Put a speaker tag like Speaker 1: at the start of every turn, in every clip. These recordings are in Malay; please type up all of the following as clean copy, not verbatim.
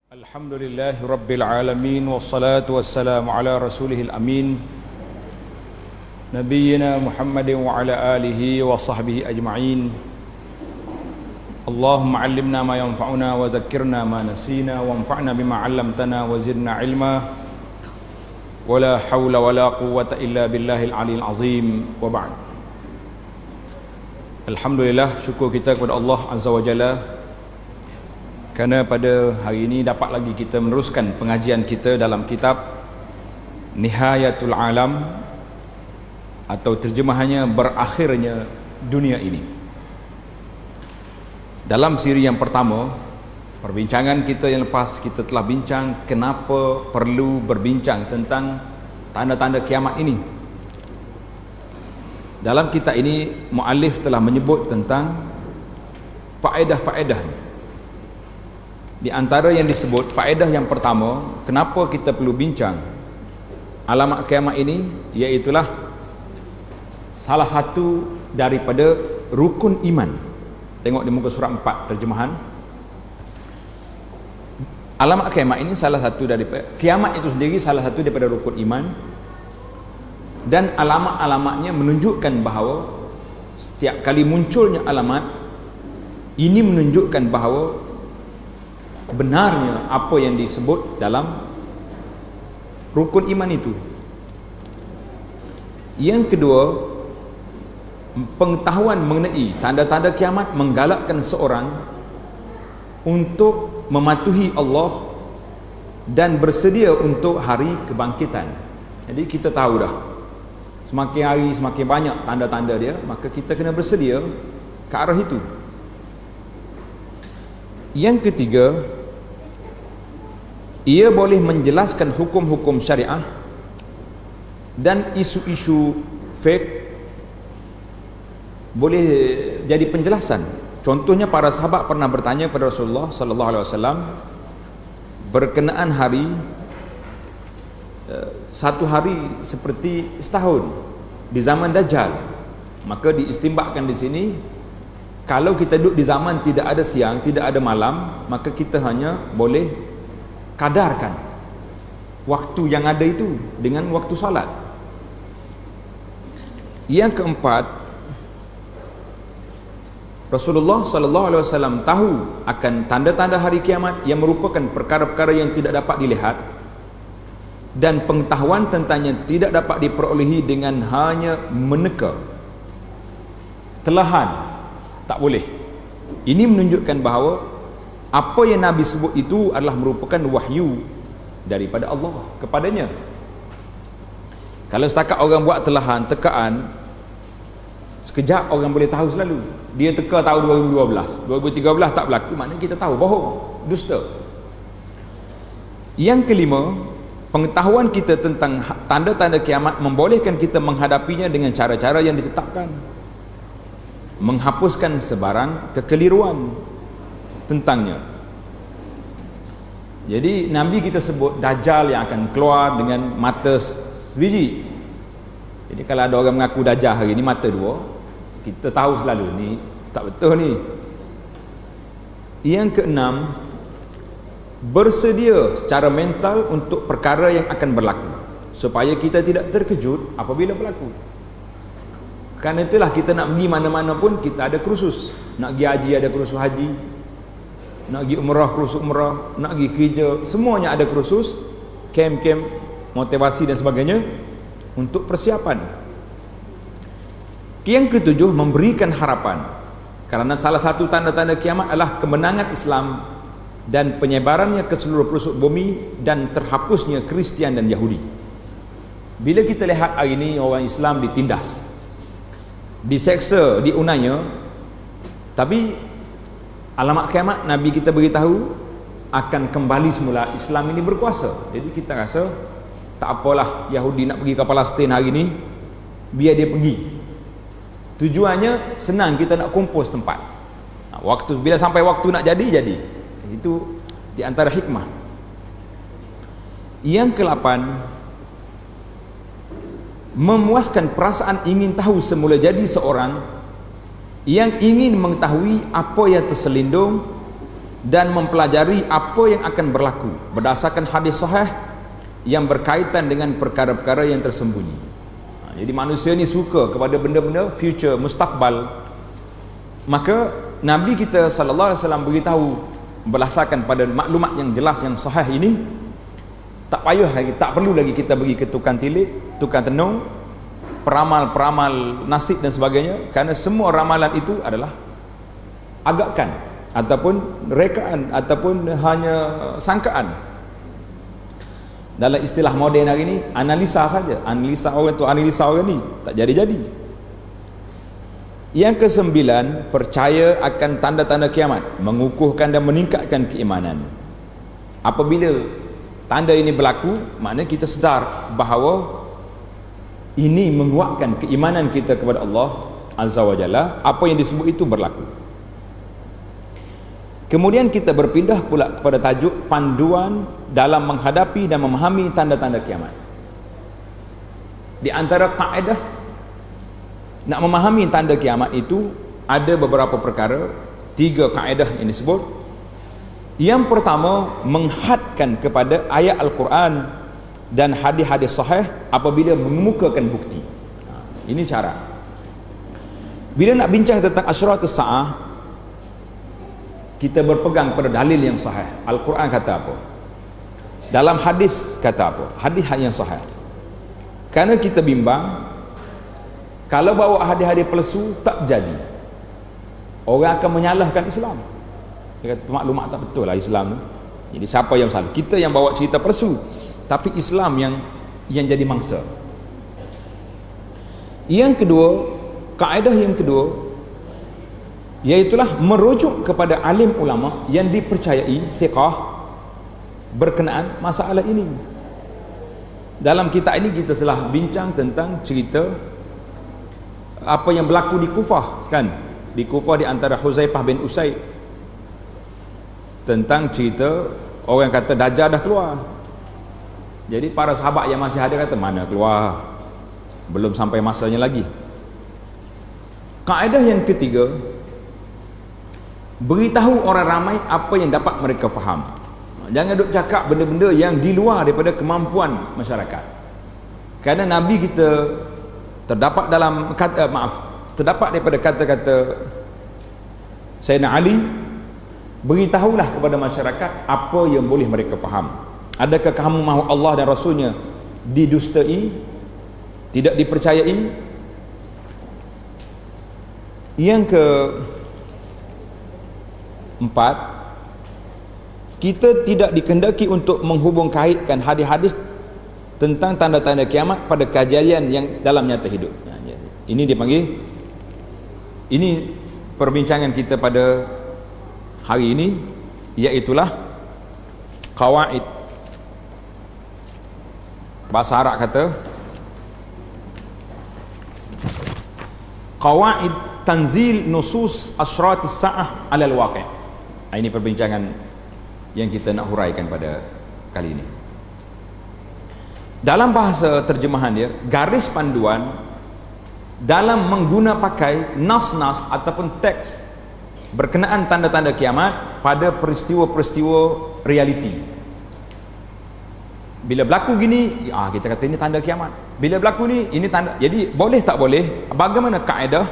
Speaker 1: Alhamdulillahi Rabbil Alamin, wassalatu wassalamu ala rasulihil amin, Nabiyyina Muhammadin wa ala alihi wa sahbihi ajma'in. Allahumma allimna ma yanfa'una wa zakkirna ma nasina wa anfa'na bima 'allamtana wa zidna ilma wa la hawla wa la quwwata illa billahil aliyil azim, wa ba'd. Alhamdulillah, syukur kita kepada Allah Azza wa Jalla kerana pada hari ini dapat lagi kita meneruskan pengajian kita dalam kitab Nihayatul Alam, atau terjemahannya berakhirnya dunia ini. Dalam siri yang pertama, perbincangan kita yang lepas, kita telah bincang kenapa perlu berbincang tentang tanda-tanda kiamat ini. Dalam kitab ini, muallif telah menyebut tentang faedah-faedah. Di antara yang disebut, faedah yang pertama, kenapa kita perlu bincang alamat kiamat ini, iaitulah salah satu daripada rukun iman. Tengok di muka surat 4 terjemahan. Alamat kiamat ini salah satu daripada, kiamat itu sendiri salah satu daripada rukun iman, dan alamat-alamatnya menunjukkan bahawa setiap kali munculnya alamat ini menunjukkan bahawa benarnya apa yang disebut dalam rukun iman itu. Yang kedua, pengetahuan mengenai tanda-tanda kiamat menggalakkan seorang untuk mematuhi Allah dan bersedia untuk hari kebangkitan. Jadi kita tahu dah, semakin hari semakin banyak tanda-tanda dia, maka kita kena bersedia ke arah itu. Yang ketiga, ia boleh menjelaskan hukum-hukum syariah dan isu-isu fake boleh jadi penjelasan. Contohnya, para sahabat pernah bertanya kepada Rasulullah sallallahu alaihi wasallam berkenaan hari, satu hari seperti setahun di zaman Dajjal. Maka diistinbatkan di sini, kalau kita duduk di zaman tidak ada siang, tidak ada malam, maka kita hanya boleh kadarkan waktu yang ada itu dengan waktu salat. Yang keempat, Rasulullah sallallahu alaihi wasallam tahu akan tanda-tanda hari kiamat yang merupakan perkara-perkara yang tidak dapat dilihat, dan pengetahuan tentangnya tidak dapat diperolehi dengan hanya meneka, telahan, tak boleh. Ini menunjukkan bahawa apa yang Nabi sebut itu adalah merupakan wahyu daripada Allah kepadanya. Kalau setakat orang buat telahan, tekaan, sekejap orang boleh tahu selalu. Dia teka tahun 2012, 2013 tak berlaku, maknanya kita tahu bohong, dusta. Yang kelima, pengetahuan kita tentang tanda-tanda kiamat membolehkan kita menghadapinya dengan cara-cara yang ditetapkan, menghapuskan sebarang kekeliruan tentangnya. Jadi Nabi kita sebut Dajjal yang akan keluar dengan mata sebiji. Jadi kalau ada orang mengaku Dajjal hari ni mata dua, kita tahu selalu ni tak betul ni. Yang keenam, bersedia secara mental untuk perkara yang akan berlaku, supaya kita tidak terkejut apabila berlaku. Kerana itulah kita nak pergi mana-mana pun kita ada kursus. Nak pergi haji ada kursus haji, nak pergi umrah kursus umrah, nak pergi kerja semuanya ada kursus, camp-camp motivasi dan sebagainya untuk persiapan. Yang ketujuh, memberikan harapan, kerana salah satu tanda-tanda kiamat adalah kemenangan Islam dan penyebarannya ke seluruh pelosok bumi dan terhapusnya Kristian dan Yahudi. Bila kita lihat hari ini orang Islam ditindas, diseksa, diunanya, tapi alamat kiamat Nabi kita beritahu akan kembali semula Islam ini berkuasa. Jadi kita rasa tak apalah Yahudi nak pergi ke Palestin hari ni, biar dia pergi. Tujuannya senang, kita nak kumpul setempat. Waktu bila sampai waktu nak jadi. Itu di antara hikmah. Yang ke-8, memuaskan perasaan ingin tahu semula jadi seorang yang ingin mengetahui apa yang terselindung dan mempelajari apa yang akan berlaku berdasarkan hadis sahih yang berkaitan dengan perkara-perkara yang tersembunyi. Jadi manusia ni suka kepada benda-benda future, mustaqbal. Maka Nabi kita sallallahu alaihi wasallam beritahu berdasarkan pada maklumat yang jelas yang sahih ini, tak payah lagi, tak perlu lagi kita pergi ke tukang tilik, tukang tenung, peramal-peramal nasib dan sebagainya, kerana semua ramalan itu adalah agakan ataupun rekaan ataupun hanya sangkaan. Dalam istilah moden hari ini, analisa saja, analisa orang tu, analisa orang ni, tak jadi-jadi. Yang kesembilan, percaya akan tanda-tanda kiamat, mengukuhkan dan meningkatkan keimanan. Apabila tanda ini berlaku, maknanya kita sedar bahawa ini menguatkan keimanan kita kepada Allah Azza wa Jalla. Apa yang disebut itu berlaku. Kemudian kita berpindah pula kepada tajuk panduan dalam menghadapi dan memahami tanda-tanda kiamat. Di antara kaedah nak memahami tanda kiamat itu ada beberapa perkara, 3 kaedah yang disebut. Yang pertama, menghadkan kepada ayat Al-Quran dan hadis-hadis sahih apabila mengemukakan bukti. Ini cara. Bila nak bincang tentang asyratus sa'ah, kita berpegang pada dalil yang sahih. Al-Quran kata apa, dalam hadis kata apa, hadis yang sahih. Kerana kita bimbang, kalau bawa hadis-hadis palsu tak jadi, orang akan menyalahkan Islam. Dia kata maklumat tak betul lah Islam ni. Jadi siapa yang salah? Kita yang bawa cerita palsu, tapi Islam yang jadi mangsa. Yang kedua, kaedah yang kedua, iaitulah merujuk kepada alim ulama yang dipercayai siqah berkenaan masalah ini. Dalam kitab ini kita telah bincang tentang cerita apa yang berlaku di Kufah, kan? Di Kufah di antara Huzaifah bin Usaid, tentang cerita orang kata Dajjal dah keluar. Jadi para sahabat yang masih ada kata, mana keluar, belum sampai masanya lagi. Kaedah yang ketiga, beritahu orang ramai apa yang dapat mereka faham. Jangan duk cakap benda-benda yang di luar daripada kemampuan masyarakat. Kerana Nabi kita terdapat dalam terdapat daripada kata-kata Sayyidina Ali, beritahulah kepada masyarakat apa yang boleh mereka faham. Adakah kamu mahu Allah dan Rasulnya didustai, tidak dipercayai? Yang keempat, kita tidak dikehendaki untuk menghubung kaitkan hadis-hadis tentang tanda-tanda kiamat pada kejadian yang dalam nyata hidup. Ini dipanggil, ini perbincangan kita pada hari ini, iaitulah qawaid. Bahasa Arab kata qawaid tanzil nusus asyratis sa'ah alal waqi'. Ini perbincangan yang kita nak huraikan pada kali ini. Dalam bahasa terjemahan dia, garis panduan dalam mengguna pakai nas-nas ataupun teks berkenaan tanda-tanda kiamat pada peristiwa-peristiwa realiti. Bila berlaku gini, kita kata ini tanda kiamat. Bila berlaku ni, ini tanda. Jadi boleh tak boleh? Bagaimana kaedah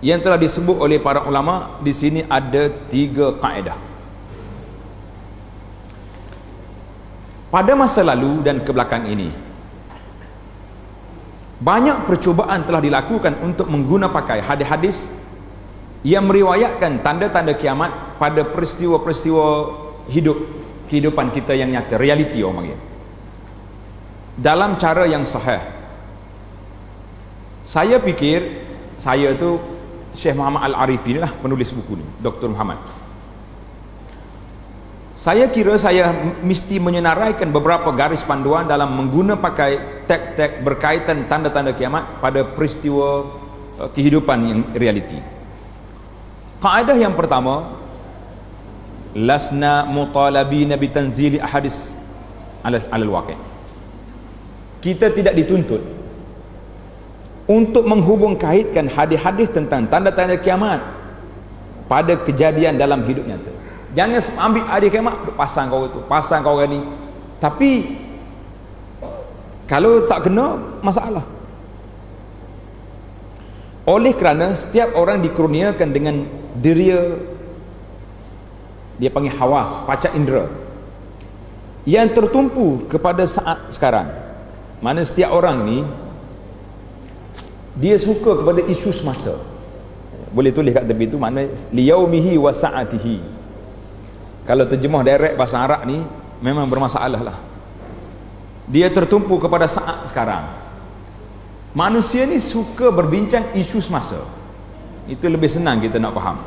Speaker 1: yang telah disebut oleh para ulama? Di sini ada 3 kaedah. Pada masa lalu dan kebelakang ini, banyak percubaan telah dilakukan untuk mengguna pakai hadis-hadis yang meriwayatkan tanda-tanda kiamat pada peristiwa-peristiwa kehidupan kita yang nyata, realiti orang panggil, dalam cara yang sahih. Saya fikir, saya tu Syekh Muhammad Al-Arifi lah penulis buku ni, Dr. Muhammad. Saya kira saya mesti menyenaraikan beberapa garis panduan dalam mengguna pakai teks-teks berkaitan tanda-tanda kiamat pada peristiwa kehidupan yang realiti. Kaedah yang pertama, lasna mutalabina bitanzili ahadis alal waqi'. Kita tidak dituntut untuk menghubung kaitkan hadis-hadis tentang tanda-tanda kiamat pada kejadian dalam hidup nyata. Jangan ambil hari kiamat pasang kau tu, pasang kau orang ni. Tapi kalau tak kena, masalah. Oleh kerana setiap orang dikurniakan dengan deria, dia panggil hawas, panca indera, yang tertumpu kepada saat sekarang. Mana setiap orang ni dia suka kepada isu semasa. Boleh tulis kat tepi tu, makna liyaumihi wa sa'atihi. Kalau terjemah direct bahasa Arab ni memang bermasalah lah. Dia tertumpu kepada saat sekarang. Manusia ni suka berbincang isu semasa. Itu lebih senang kita nak faham.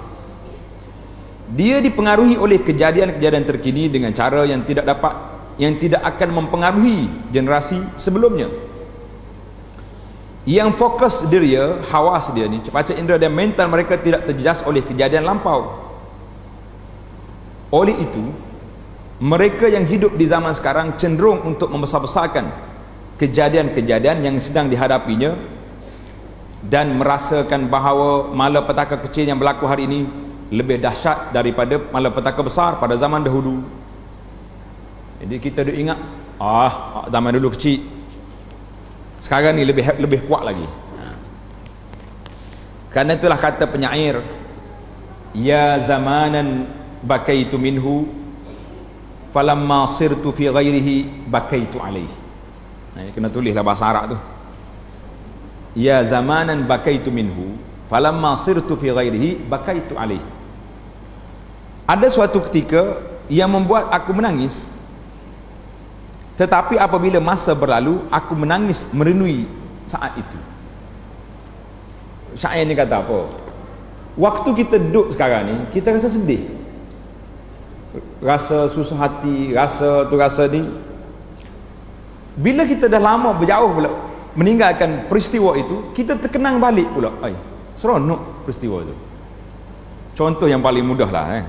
Speaker 1: Dia dipengaruhi oleh kejadian-kejadian terkini dengan cara yang tidak akan mempengaruhi generasi sebelumnya. Yang fokus dia, hawas dia ni, panca indera dan mental mereka tidak terjejas oleh kejadian lampau. Oleh itu, mereka yang hidup di zaman sekarang cenderung untuk membesar-besarkan kejadian-kejadian yang sedang dihadapinya dan merasakan bahawa malapetaka kecil yang berlaku hari ini lebih dahsyat daripada malapetaka besar pada zaman dahulu. Jadi kita duk ingat, zaman dulu kecil, sekarang ni lebih kuat lagi. Karena itulah kata penyair, ya zamanan bakaitu minhu falamma sirtu fi ghairihi bakaitu alaih. Kena tulislah bahasa Arab tu. Ya zamanan bakaitu minhu falamma sirtu fi ghairihi bakaitu alaih. Ada suatu ketika yang membuat aku menangis, tetapi apabila masa berlalu aku menangis merenui saat itu. Syair ni kata apa? Waktu kita duduk sekarang ni, kita rasa sedih, rasa susah hati, rasa tu rasa ni. Bila kita dah lama berjauh pula meninggalkan peristiwa itu, kita terkenang balik pula. Seronok peristiwa itu. Contoh yang paling mudah lah,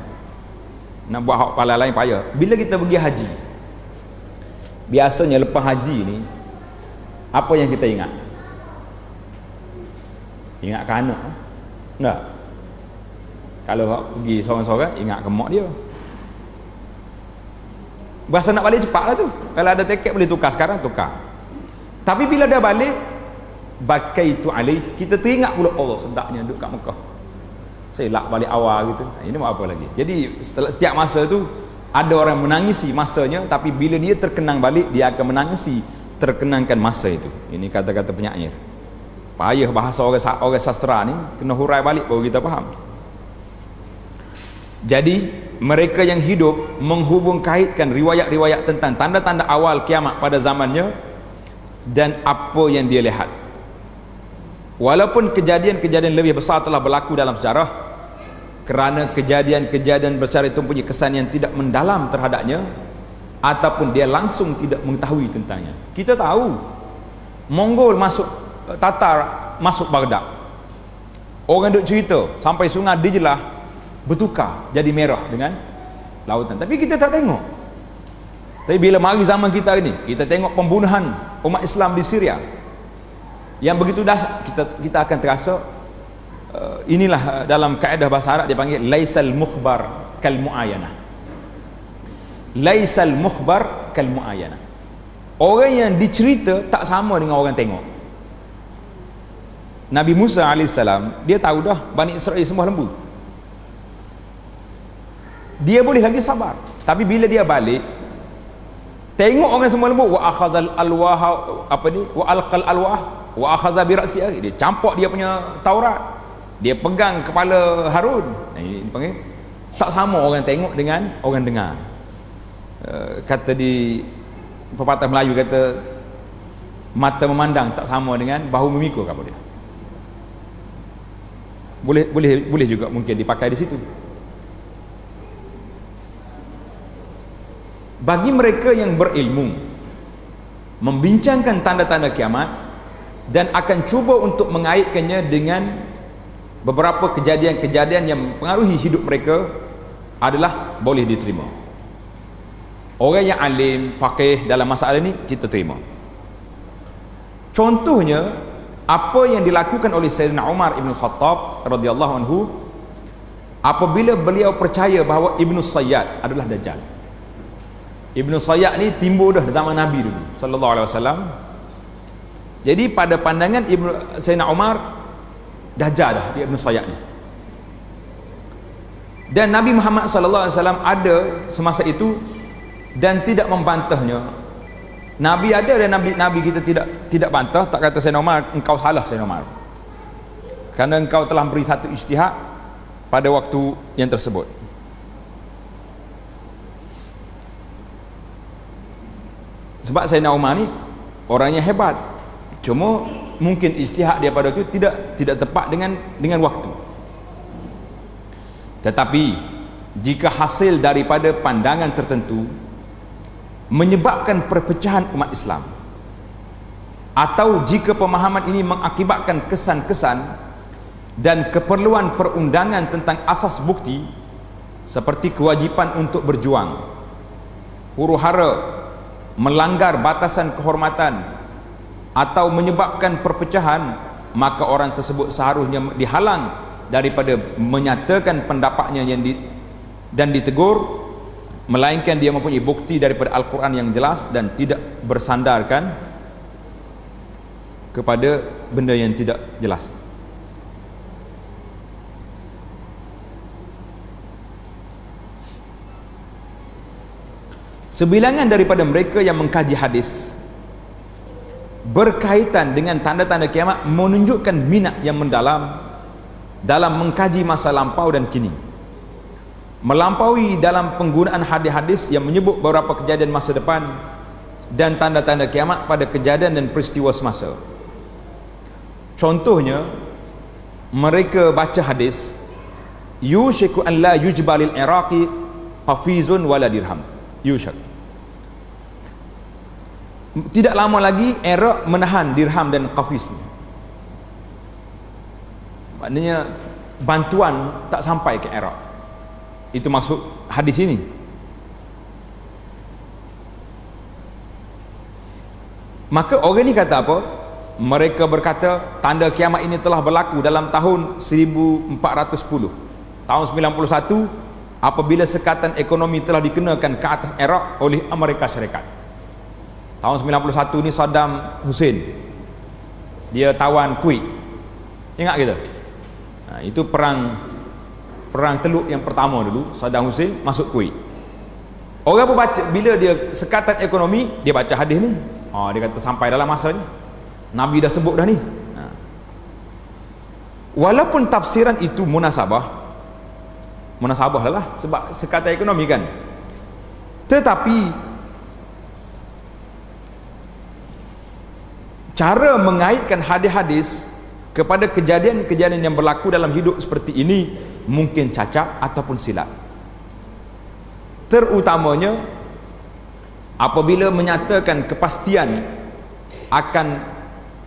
Speaker 1: nak buat hak pala lain payah. Bila kita pergi haji, biasanya lepas haji ni, apa yang kita ingat? Ingat ke anak? Tak? Kalau pergi seorang-seorang, ingat ke mak dia. Berasa nak balik cepat lah tu. Kalau ada tiket boleh tukar, sekarang tukar. Tapi bila dah balik, bakaitu alaih, kita teringat pula, Allah sedapnya duduk kat Mekah, saya lak balik awal gitu. Ini mau apa lagi? Jadi setiap masa tu ada orang menangisi masanya, tapi bila dia terkenang balik, dia akan menangisi terkenangkan masa itu. Ini kata-kata penyair. Payah bahasa orang sastra ni, kena hurai balik baru kita faham. Jadi mereka yang hidup menghubung kaitkan riwayat-riwayat tentang tanda-tanda awal kiamat pada zamannya dan apa yang dia lihat. Walaupun kejadian-kejadian lebih besar telah berlaku dalam sejarah, kerana kejadian-kejadian besar itu mempunyai kesan yang tidak mendalam terhadapnya, ataupun dia langsung tidak mengetahui tentangnya. Kita tahu Mongol masuk, Tatar masuk Baghdad, orang duk cerita sampai sungai Dijlah bertukar jadi merah dengan lautan, tapi kita tak tengok. Tapi bila mari zaman kita ini, kita tengok pembunuhan umat Islam di Syria yang begitu dahsyat, kita akan terasa. Inilah dalam kaedah bahasa Arab dia panggil laisal mukhbar kal muayanah. Laisal mukhbar kal muayanah. Orang yang dicerita tak sama dengan orang tengok. Nabi Musa AS, dia tahu dah Bani Israel semua lembu, dia boleh lagi sabar. Tapi bila dia balik, tengok orang semua lembu, wa akhazal alwah, wa alqal alwah wa akhaza bi ra'si, dia campak dia punya Taurat, dia pegang kepala Harun. Ini panggil tak sama orang tengok dengan orang dengar. Kata di pepatah Melayu kata, mata memandang tak sama dengan bahu memikul, apa dia. Boleh juga mungkin dipakai di situ. Bagi mereka yang berilmu, membincangkan tanda-tanda kiamat dan akan cuba untuk mengaitkannya dengan beberapa kejadian-kejadian yang mempengaruhi hidup mereka adalah boleh diterima. Orang yang alim, faqih dalam masalah ini kita terima. Contohnya apa yang dilakukan oleh Sayyidina Umar ibn Khattab radhiyallahu anhu apabila beliau percaya bahawa Ibnu Sayyad adalah Dajjal. Ibnu Sayyad ni timbul dah zaman Nabi dulu sallallahu alaihi wasallam. Jadi pada pandangan Sayyidina Umar, Dajjal dah dia Ibnu Sayyad ni. Dan Nabi Muhammad sallallahu alaihi wasallam ada semasa itu dan tidak membantahnya. Nabi ada dan Nabi kita tidak bantah, tak kata Sayyidina Umar engkau salah Sayyidina Umar, kerana engkau telah beri satu ijtihad pada waktu yang tersebut. Sebab Sayyidina Umar ni orangnya hebat, cuma mungkin ijtihad dia pada itu tidak tepat dengan waktu. Tetapi jika hasil daripada pandangan tertentu menyebabkan perpecahan umat Islam, atau jika pemahaman ini mengakibatkan kesan-kesan dan keperluan perundangan tentang asas bukti seperti kewajipan untuk berjuang, huru-hara, melanggar batasan kehormatan, atau menyebabkan perpecahan, maka orang tersebut seharusnya dihalang daripada menyatakan pendapatnya dan ditegur, melainkan dia mempunyai bukti daripada Al-Quran yang jelas dan tidak bersandarkan kepada benda yang tidak jelas. Sebilangan daripada mereka yang mengkaji hadis berkaitan dengan tanda-tanda kiamat menunjukkan minat yang mendalam dalam mengkaji masa lampau dan kini, melampaui dalam penggunaan hadis-hadis yang menyebut beberapa kejadian masa depan dan tanda-tanda kiamat pada kejadian dan peristiwa semasa. Contohnya, mereka baca hadis yushiku an la yujbalil iraqi qafizun wala dirham. Yushak, tidak lama lagi Iraq menahan dirham dan qafiz. Maknanya bantuan tak sampai ke Iraq. Itu maksud hadis ini. Maka orang ni kata apa? Mereka berkata tanda kiamat ini telah berlaku dalam tahun 1410, tahun 91, apabila sekatan ekonomi telah dikenakan ke atas Iraq oleh Amerika Syarikat. Tahun 91 ni Saddam Hussein dia tawan Kuwait, ingat kita? Itu perang Teluk yang pertama dulu. Saddam Hussein masuk Kuwait. Orang pun baca, bila dia sekatan ekonomi, dia baca hadis ni. Dia kata sampai dalam masa ni, Nabi dah sebut dah ni. Walaupun tafsiran itu munasabah lah sebab sekatan ekonomi kan, tetapi cara mengaitkan hadis-hadis kepada kejadian-kejadian yang berlaku dalam hidup seperti ini mungkin cacat ataupun silap. Terutamanya apabila menyatakan kepastian akan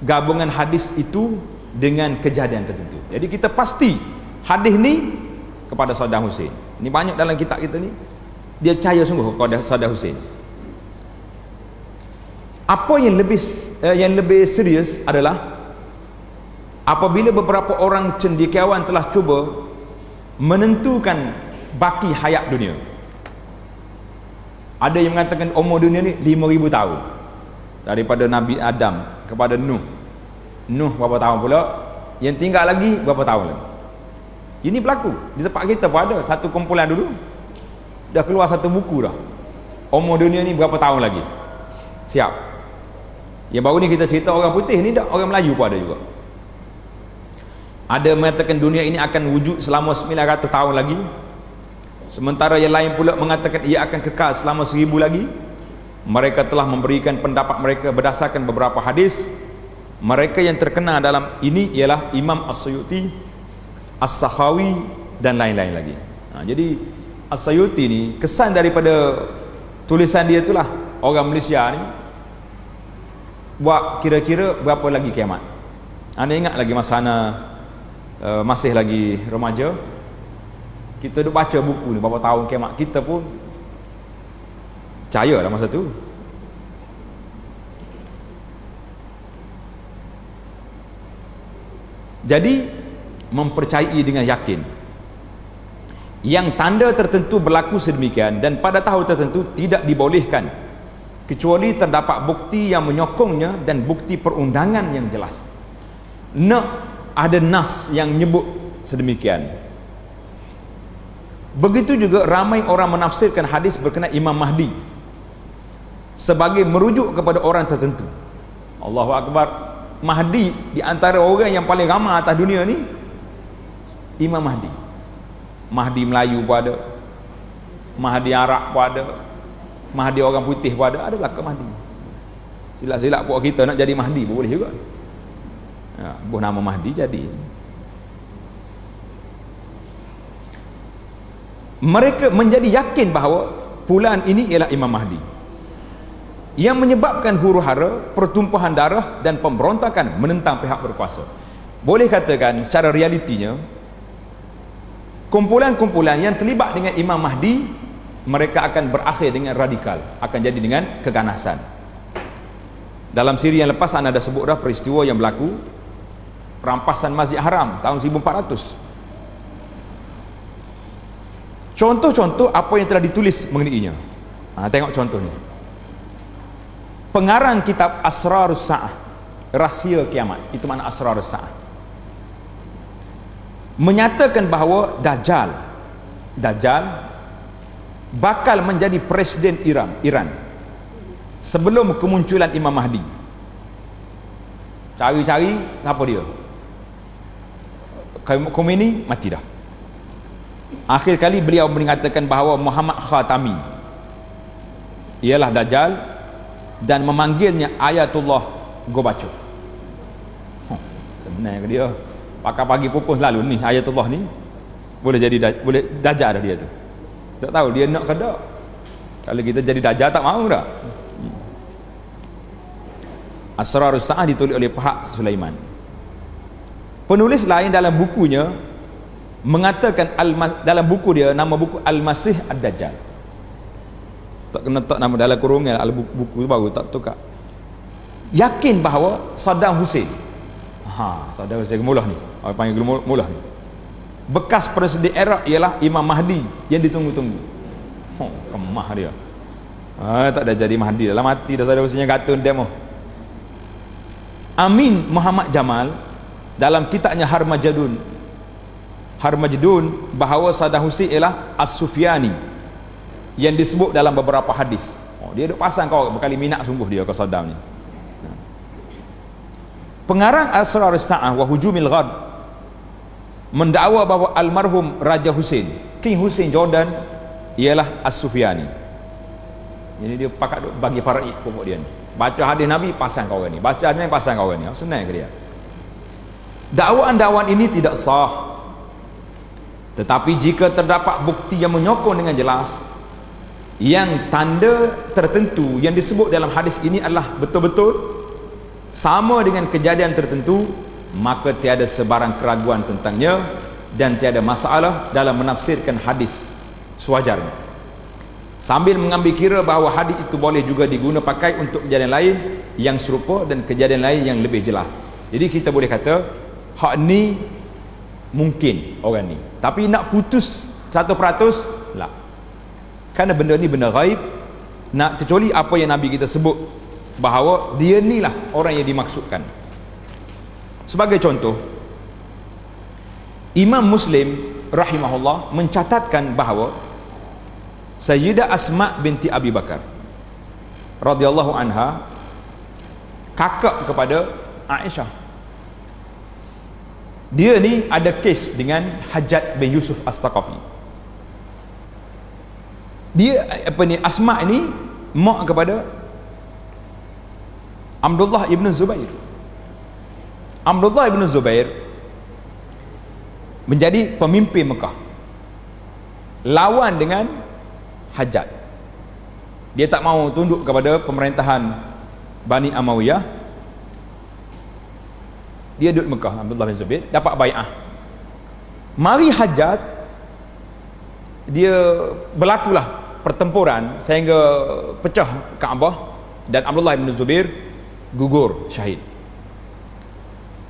Speaker 1: gabungan hadis itu dengan kejadian tertentu. Jadi kita pasti hadis ni kepada Saddam Hussein. Ini banyak dalam kitab kita ni, dia percaya sungguh kepada Saddam Hussein. Apa yang lebih serius adalah apabila beberapa orang cendekiawan telah cuba menentukan baki hayat dunia. Ada yang mengatakan umur dunia ni 5,000 tahun, daripada Nabi Adam kepada Nuh berapa tahun pula, yang tinggal lagi berapa tahun lagi. Ini berlaku di tempat kita pun ada satu kumpulan dulu, dah keluar satu buku dah, umur dunia ni berapa tahun lagi. Siap. Yang baru ni kita cerita orang putih ni, dah orang Melayu pun ada juga. Ada mengatakan dunia ini akan wujud selama 900 tahun lagi, sementara yang lain pula mengatakan ia akan kekal selama 1000 lagi. Mereka telah memberikan pendapat mereka berdasarkan beberapa hadis. Mereka yang terkenal dalam ini ialah Imam As-Suyuti, As-Sakhawi dan lain-lain lagi. Jadi As-Suyuti ni, kesan daripada tulisan dia itulah, orang Malaysia ni buat kira-kira berapa lagi kiamat. Anda ingat lagi masa masih lagi remaja, kita duk baca buku ni berapa tahun kiamat, kita pun percaya lah masa tu. Jadi mempercayai dengan yakin. yang tanda tertentu berlaku sedemikian dan pada tahun tertentu tidak dibolehkan kecuali terdapat bukti yang menyokongnya dan bukti perundangan yang jelas. Nak ada nas yang menyebut sedemikian. Begitu juga ramai orang menafsirkan hadis berkenaan Imam Mahdi sebagai merujuk kepada orang tertentu. Allahu Akbar. Mahdi di antara orang yang paling ramai atas dunia ni Imam Mahdi. Mahdi Melayu pun ada, Mahdi Arab pun ada, Mahdi orang putih pun ada belakang Mahdi. Silap-silap puak kita nak jadi Mahdi pun boleh juga. Ya, buah nama Mahdi jadi. Mereka menjadi yakin bahawa fulan ini ialah Imam Mahdi, yang menyebabkan huru-hara, pertumpahan darah dan pemberontakan menentang pihak berkuasa. Boleh katakan secara realitinya, kumpulan-kumpulan yang terlibat dengan Imam Mahdi, mereka akan berakhir dengan radikal, akan jadi dengan keganasan. Dalam siri yang lepas anda dah sebut dah peristiwa yang berlaku perampasan Masjid Haram tahun 1400. Contoh-contoh apa yang telah ditulis mengenainya. Tengok contohnya. Pengarang kitab Asrarus Sa'ah, rahsia kiamat, itu makna Asrarus Sa'ah, menyatakan bahawa Dajjal bakal menjadi presiden Iran sebelum kemunculan Imam Mahdi. Cari-cari siapa dia? Khomeini mati dah. Akhir kali beliau mengatakan bahawa Muhammad Khatami ialah Dajjal dan memanggilnya Ayatullah Gorbachev. Sebenarnya dia pakai pagi pukul lalu ni Ayatullah ni boleh jadi boleh Dajjal dah dia tu. Tak tahu dia nak ke tak. Kalau kita jadi Dajjal tak mahu dah. Asrarus Sa'ah ditulis oleh Fahad Sulaiman. Penulis lain dalam bukunya mengatakan dalam buku dia, nama buku Al-Masih Ad-Dajjal. Tak kena tak nama dalam kurungan buku baru tak tukar. Yakin bahawa Saddam Hussein, Saddam Hussein Mullah ni, orang panggil Mullah ni, bekas presiden Iraq ialah Imam Mahdi yang ditunggu-tunggu. Kemah dia. Tak ada jadi Mahdi dah, mati dah Saddam Hussein gatun demo. Amin Muhammad Jamal dalam kitabnya Harmajadun bahawa Saddam Hussein ialah As-Sufyani yang disebut dalam beberapa hadis. Dia duk pasang kau berkali minat sungguh dia ke Saddam ni. Pengarang Asrarus Sa'ah wa Hujumil Ghad mendakwa bahawa almarhum Raja Hussein, King Hussein Jordan, ialah As-Sufyani. Jadi dia pakat bagi faraid pokok dia ni. Baca hadis Nabi pasang kau ni, baca hadis Nabi pasang kau ni. Senang ke dia? Dakwaan-dakwaan ini tidak sah. Tetapi jika terdapat bukti yang menyokong dengan jelas yang tanda tertentu yang disebut dalam hadis ini adalah betul-betul sama dengan kejadian tertentu, maka tiada sebarang keraguan tentangnya dan tiada masalah dalam menafsirkan hadis sewajarnya, sambil mengambil kira bahawa hadis itu boleh juga diguna pakai untuk kejadian lain yang serupa dan kejadian lain yang lebih jelas. Jadi kita boleh kata hak ni mungkin orang ni, tapi nak putus 100% lah, kerana benda ni benda gaib, nak kecuali apa yang Nabi kita sebut bahawa dia ni lah orang yang dimaksudkan. Sebagai contoh, Imam Muslim rahimahullah mencatatkan bahawa Sayyidah Asma binti Abi Bakar radhiyallahu anha, kakak kepada Aisyah, dia ni ada kes dengan Hajjaj bin Yusuf As-Saqafi. Dia Asma ni mak kepada Abdullah ibn Zubair. Abdullah ibn Zubair menjadi pemimpin Mekah lawan dengan Hajjaj. Dia tak mau tunduk kepada pemerintahan Bani Amawiyah. Dia duduk Mekah, Abdullah bin Zubair dapat bai'ah. Mari Hajjaj, dia berlakulah pertempuran sehingga pecah Kaabah dan Abdullah bin Zubair gugur syahid.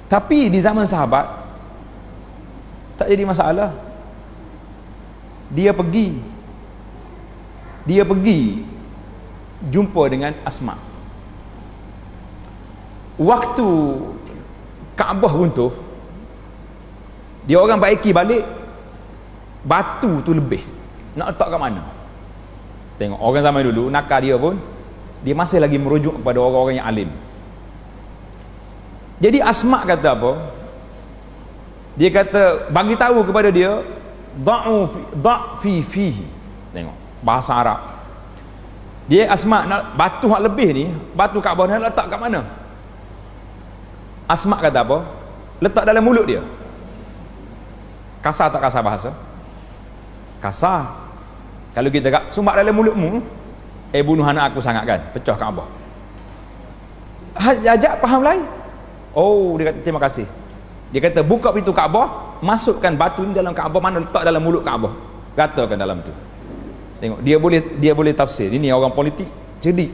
Speaker 1: Tapi di zaman sahabat tak jadi masalah. dia pergi jumpa dengan Asma. Waktu Kaabah runtuh, dia orang baiki balik, batu tu lebih nak letak kat mana. Tengok orang zaman dulu, nakal dia pun dia masih lagi merujuk kepada orang-orang yang alim. Jadi Asma kata apa? Dia kata, bagi tahu kepada dia, da'fi fihi. Tengok bahasa Arab. Dia Asma nak batu hak lebih ni, batu Kaabah nak letak kat mana? Asma kata apa? Letak dalam mulut dia. Kasar tak kasar bahasa? Kasar. Kalau kita kata sumbat dalam mulutmu, bunuh anak aku sangat kan, pecah Kaabah. Ajak faham lain. Oh, dia kata terima kasih. Dia kata buka pintu Kaabah, masukkan batu ni dalam Kaabah, mana letak dalam mulut Kaabah, gatakan dalam tu. Tengok, dia boleh tafsir. Ini orang politik cerdik.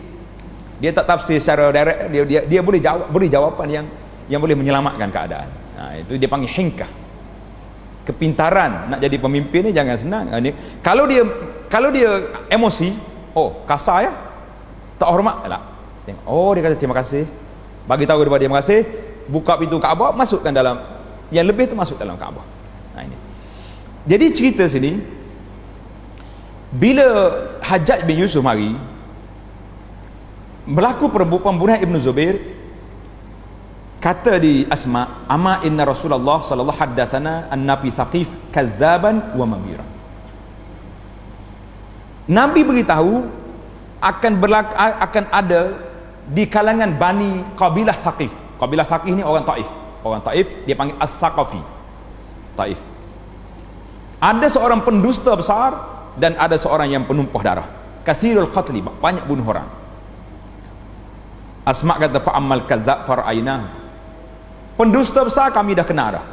Speaker 1: Dia tak tafsir secara direct, dia boleh jawab, beri jawapan yang boleh menyelamatkan keadaan. Itu dia panggil hinkah. Kepintaran nak jadi pemimpin ni jangan senang. Kalau dia emosi, kasar ya, tak hormat lah. Tengok, dia kata terima kasih, bagi tahu kepada dia terima kasih, buka pintu Kaabah, masukkan dalam yang lebih tu, masuk dalam Kaabah. Ini. Jadi cerita sini, bila Hajjaj bin Yusuf mari berlaku pembunuhan Ibnu Zubair, kata di Asma, ama inna Rasulullah sallallahu haddatsana an-nabi Saqif kazzaban wa mabira. Nabi beritahu akan ada di kalangan Bani kabilah Saqif. Kabilah Saqif ni orang Taif. Orang Taif dia panggil As-Saqafi. Taif. Ada seorang pendusta besar dan ada seorang yang penumpah darah. Kathirul qatli, banyak bunuh orang. Asma kata fa ammal kazzab fara'aina. Pendusta besar kami dah kenal dah.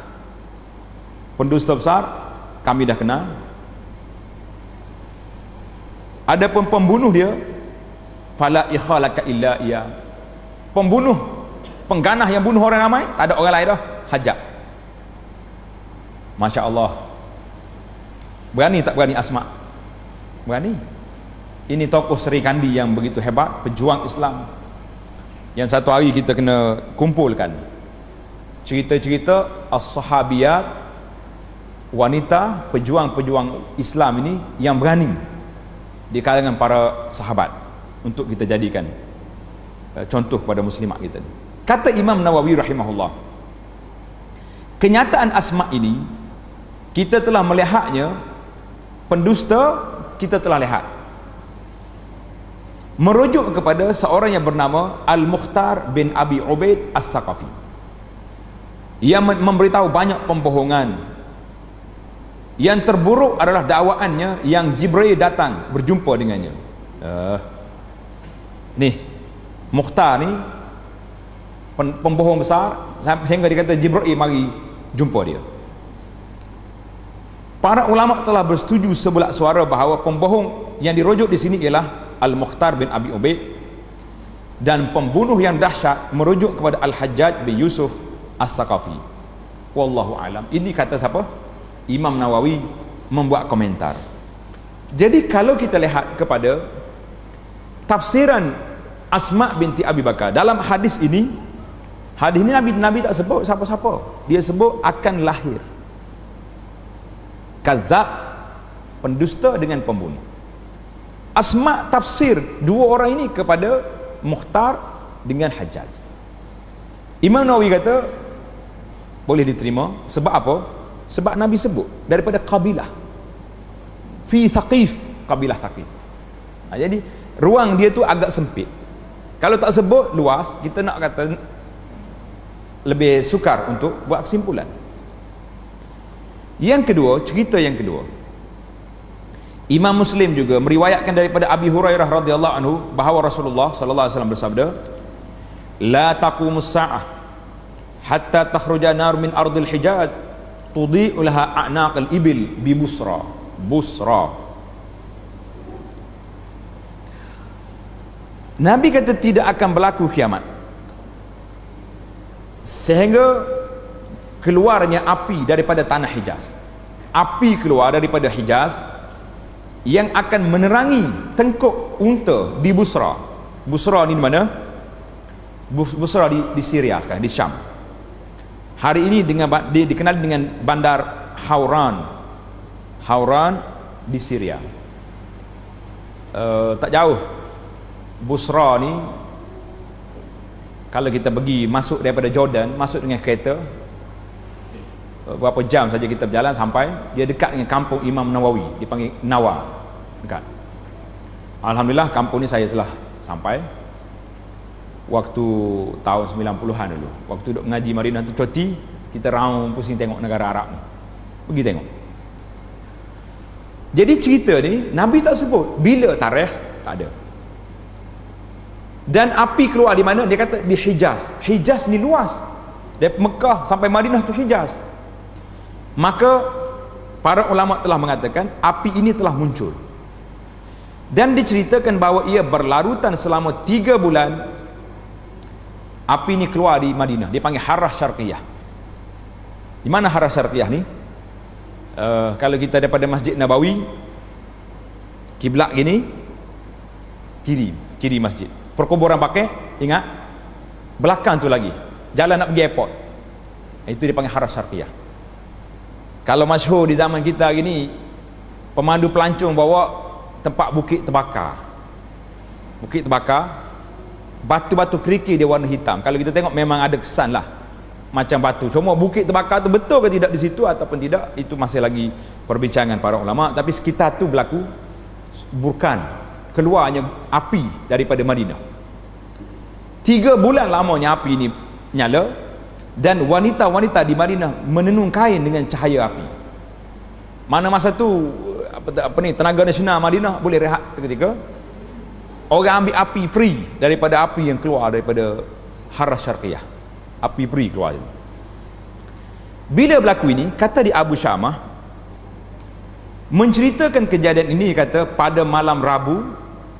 Speaker 1: Pendusta besar kami dah kenal. Adapun pembunuh dia, fala ikhalaka illa iya. Pembunuh, pengganah yang bunuh orang ramai, tak ada orang lain dah, Hajjaj. Masya Allah. Berani tak berani Asma? Berani. Ini tokoh Seri Kandi yang begitu hebat, pejuang Islam, yang satu hari kita kena kumpulkan cerita-cerita as-sahabiyat, wanita pejuang-pejuang Islam ini yang berani di kalangan para sahabat, untuk kita jadikan contoh kepada muslimat kita. Kata Imam Nawawi rahimahullah, kenyataan Asma ini kita telah melihatnya, pendusta kita telah lihat, merujuk kepada seorang yang bernama Al-Mukhtar bin Abi Ubaid As-Saqafi, yang memberitahu banyak pembohongan. Yang terburuk adalah dakwaannya yang Jibril datang berjumpa dengannya. Nih Mukhtar ni pembohong besar, sehingga dia kata Jibril mari jumpa dia. Para ulama telah bersetuju sebelak suara bahawa pembohong yang dirujuk di sini ialah Al-Mukhtar bin Abi Ubaid, dan pembunuh yang dahsyat merujuk kepada Al-Hajjaj bin Yusuf As-Saqafi. Wallahu alam. Ini kata siapa? Imam Nawawi membuat komentar. Jadi kalau kita lihat kepada tafsiran Asma binti Abi Bakar dalam hadis ini Nabi tak sebut siapa-siapa. Dia sebut akan lahir kazzab, pendusta dengan pembunuh. Asma tafsir dua orang ini kepada Mukhtar dengan Hajjaj. Imam Nawawi kata boleh diterima. Sebab apa? Sebab Nabi sebut daripada kabilah fi Thaqif, kabilah Thaqif. Jadi ruang dia tu agak sempit. Kalau tak sebut luas, kita nak kata lebih sukar untuk buat kesimpulan. Yang kedua, cerita yang kedua, Imam Muslim juga meriwayatkan daripada Abi Hurairah radhiyallahu anhu bahawa Rasulullah sallallahu alaihi wasallam bersabda, la taqumus sa'ah hatta takhruja nar min ardil Hijaz tudhi'u laha a'naqal ibil bi Busra. Nabi kata tidak akan berlaku kiamat sehingga keluarnya api daripada tanah Hijaz. Api keluar daripada Hijaz yang akan menerangi tengkuk unta di Busra. Busra ni di mana? Busra di Syria sekarang, di Syam. Hari ini dikenal dengan bandar Hauran di Syria. Tak jauh Busra ni, kalau kita pergi masuk daripada Jordan, masuk dengan kereta berapa jam saja kita berjalan sampai. Dia dekat dengan kampung Imam Nawawi, dipanggil Nawa, dekat. Alhamdulillah kampung ni saya telah sampai waktu tahun 90-an dulu. Waktu duduk mengaji Madinah tu cuti, kita raung pusing tengok negara Arab ni. Pergi tengok. Jadi cerita ni Nabi tak sebut bila tarikh, tak ada. Dan api keluar di mana? Dia kata di Hijaz. Hijaz ni luas, dari Mekah sampai Madinah tu Hijaz. Maka para ulama telah mengatakan api ini telah muncul, dan diceritakan bahawa ia berlarutan selama 3 bulan. Api ini keluar di Madinah, dia panggil Harrah Syarqiyah. Di mana Harrah Syarqiyah ni? Kalau kita daripada Masjid Nabawi, kiblat gini, kiri masjid. Perkuburan pakai, ingat, belakang tu lagi jalan nak pergi airport, itu dipanggil Harrah Syarqiyah. Kalau masyhur di zaman kita gini, pemandu pelancong bawa tempat bukit terbakar. Bukit terbakar, batu-batu kerikil dia warna hitam. Kalau kita tengok memang ada kesan lah macam batu. Cuma bukit terbakar tu betul ke tidak di situ ataupun tidak, itu masih lagi perbincangan para ulama. Tapi sekitar tu berlaku burkan, keluarnya api daripada Madinah. 3 bulan lamanya api ini nyala, dan wanita-wanita di Madinah menenun kain dengan cahaya api. Mana masa tu tenaga nasional Madinah boleh rehat seketika, orang ambil api free daripada api yang keluar daripada Harrah Syarqiyah. Api free keluar. Bila berlaku ini, kata di Abu Syamah menceritakan kejadian ini, kata pada malam Rabu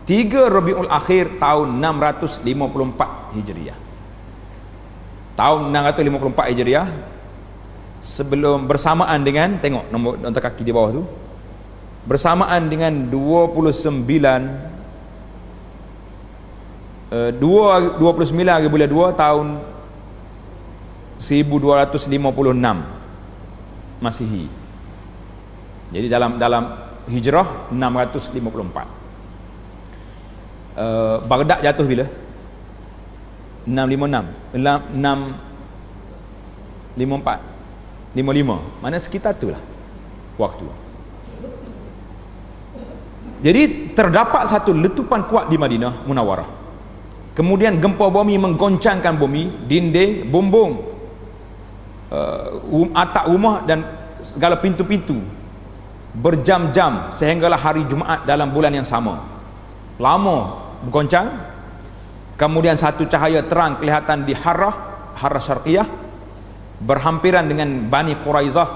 Speaker 1: 3 Rabiul Akhir tahun 654 Hijriah. Tahun 654 Hijriah, sebelum bersamaan dengan, tengok nombor kaki di bawah tu, bersamaan dengan 29 hari bulan 2 tahun 1256 Masihi. Jadi dalam hijrah 654. Baghdad jatuh bila? 656, 654, 55. Mana sekitar itulah waktu. Jadi terdapat satu letupan kuat di Madinah Munawwarah. Kemudian gempa bumi menggoncangkan bumi, dinding, bumbung, atap rumah dan segala pintu-pintu berjam-jam, sehinggalah hari Jumaat dalam bulan yang sama. Lama bergoncang. Kemudian satu cahaya terang kelihatan di Harrah Syarqiyah, berhampiran dengan Bani Quraizah,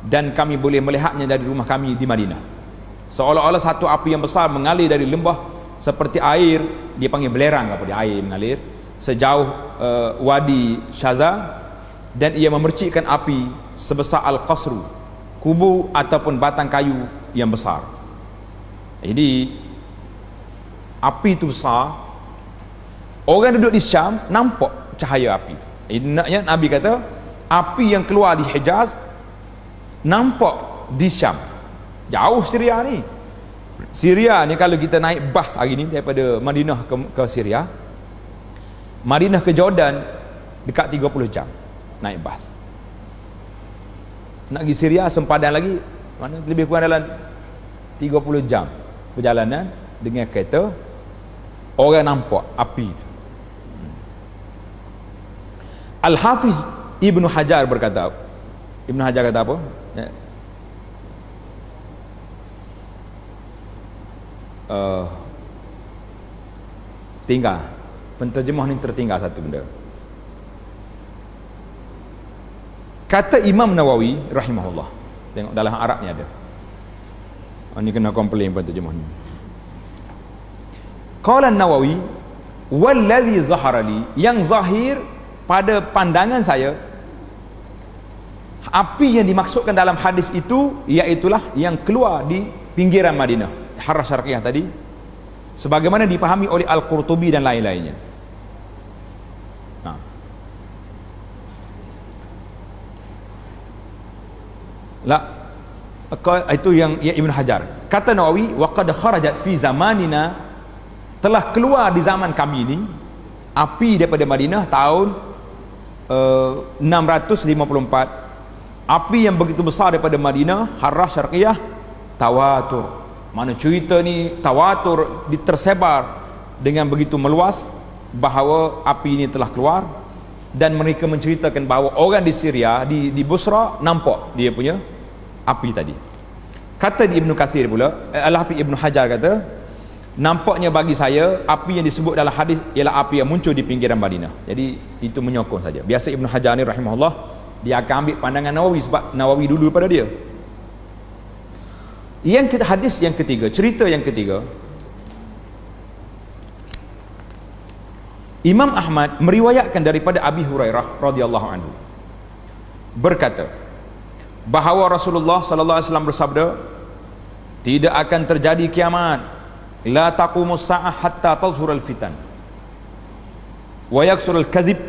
Speaker 1: dan kami boleh melihatnya dari rumah kami di Madinah. Seolah-olah satu api yang besar mengalir dari lembah seperti air, dia panggil belerang apa dia, air mengalir sejauh Wadi Syaza, dan ia memercikkan api sebesar Al-Qasru, kubu ataupun batang kayu yang besar. Jadi api itu besar. Orang duduk di Syam nampak cahaya api itu. Naknya Nabi kata api yang keluar di Hijaz nampak di Syam. Jauh Syria ni. Syria ni kalau kita naik bas hari ni daripada Madinah ke Syria, Madinah ke Jordan dekat 30 jam naik bas. Nak pergi Syria sempadan lagi, mana lebih kurang dalam 30 jam perjalanan dengan kereta. Orang nampak api itu. Al-Hafiz Ibn Hajar berkata, Ibn Hajar kata apa? Tinggal penterjemah ni, tertinggal satu benda. Kata Imam Nawawi rahimahullah, tengok dalam Arabnya ada. Ini kena komplain penterjemah ni. Qala Nawawi wallazi zahara li, yang zahir pada pandangan saya, api yang dimaksudkan dalam hadis itu iaitulah yang keluar di pinggiran Madinah. Harrah Syarqiyah tadi, sebagaimana dipahami oleh Al-Qurtubi dan lain-lainnya. Nah. Itu yang Ibn Hajar. Kata Nawawi, wa qad kharajat fi zamanina, telah keluar di zaman kami ini api daripada Madinah tahun 654. Api yang begitu besar daripada Madinah, Harrah Syarqiyah, tawatur. Mana cerita ni tawatur, tersebar dengan begitu meluas bahawa api ini telah keluar, dan mereka menceritakan bahawa orang di Syria, di Busra, nampak dia punya api tadi. Kata di Ibn Katsir pula, Al-Hafiz Ibn Hajar kata, nampaknya bagi saya api yang disebut dalam hadis ialah api yang muncul di pinggiran Madinah. Jadi itu menyokong saja. Biasa Ibn Hajar ni rahimahullah, dia akan ambil pandangan Nawawi sebab Nawawi dulu pada dia. Hadis yang ketiga, cerita yang ketiga, Imam Ahmad meriwayatkan daripada Abi Hurairah radhiyallahu anhu berkata bahawa Rasulullah sallallahu alaihi wasallam bersabda, tidak akan terjadi kiamat, la taqumus sa'ah hatta tazhurul fitan wa yaksurul kazib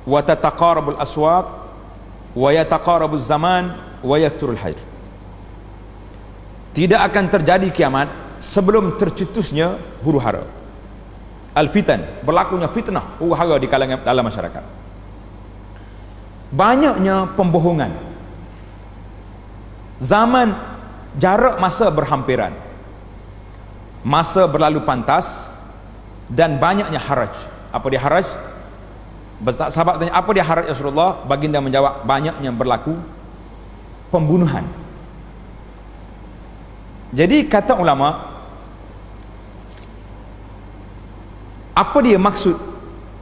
Speaker 1: wa tataqarabul aswaq wa yataqarabuz zaman wa yaksurul haid. Tidak akan terjadi kiamat sebelum tercetusnya huru-hara. Al-fitan, berlakunya fitnah, huru-hara di kalangan dalam masyarakat. Banyaknya pembohongan. Zaman, jarak masa berhampiran. Masa berlalu pantas dan banyaknya haraj. Apa dia haraj? Sahabat tanya, apa dia haraj Rasulullah? Baginda menjawab, banyaknya berlaku pembunuhan. Jadi kata ulama, apa dia maksud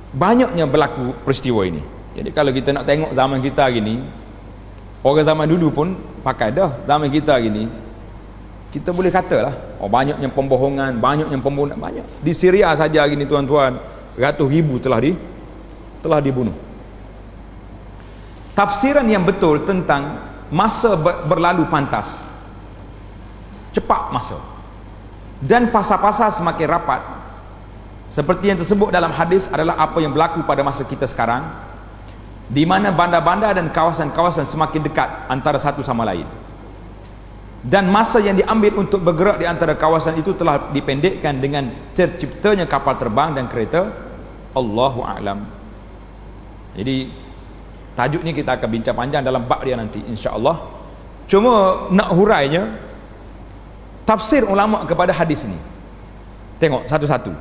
Speaker 1: banyaknya berlaku peristiwa ini? Jadi kalau kita nak tengok zaman kita gini, orang zaman dulu pun pakai dah zaman kita gini, kita boleh katalah, oh banyaknya pembohongan, banyaknya pembunuhan, banyak. Di Syria saja gini tuan-tuan, ratus ribu telah dibunuh. Tafsiran yang betul tentang masa berlalu pantas, cepat masa, dan pasal-pasal semakin rapat seperti yang tersebut dalam hadis adalah apa yang berlaku pada masa kita sekarang, di mana bandar-bandar dan kawasan-kawasan semakin dekat antara satu sama lain, dan masa yang diambil untuk bergerak di antara kawasan itu telah dipendekkan dengan terciptanya kapal terbang dan kereta. Allahu a'lam. Jadi tajuk ni kita akan bincang panjang dalam bab dia nanti insya-Allah. Cuma nak hurainya, tafsir ulama kepada hadis ni, tengok satu-satu.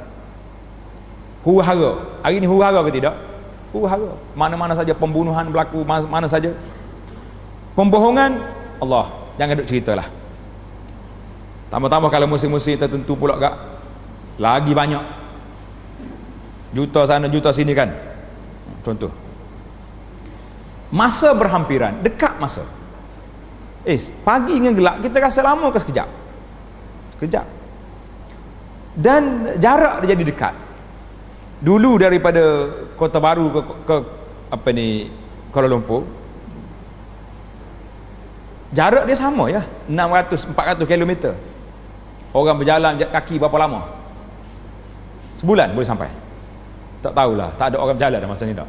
Speaker 1: Huru-hara, hari ni huru-hara ke tidak? Huru-hara, mana-mana saja pembunuhan berlaku, mana saja pembohongan. Allah, jangan duk ceritalah. Tambah-tambah kalau musim-musim tertentu pula gak lagi banyak, juta sana juta sini kan. Contoh, masa berhampiran, dekat masa, pagi dengan gelap kita rasa lama ke sekejap? Sekejap. Dan jarak dia jadi dekat. Dulu daripada Kota Baru ke Kuala Lumpur, jarak dia sama ya, 600-400 km. Orang berjalan kaki berapa lama? Sebulan boleh sampai? Tak tahulah, tak ada orang berjalan dah masa ni dah.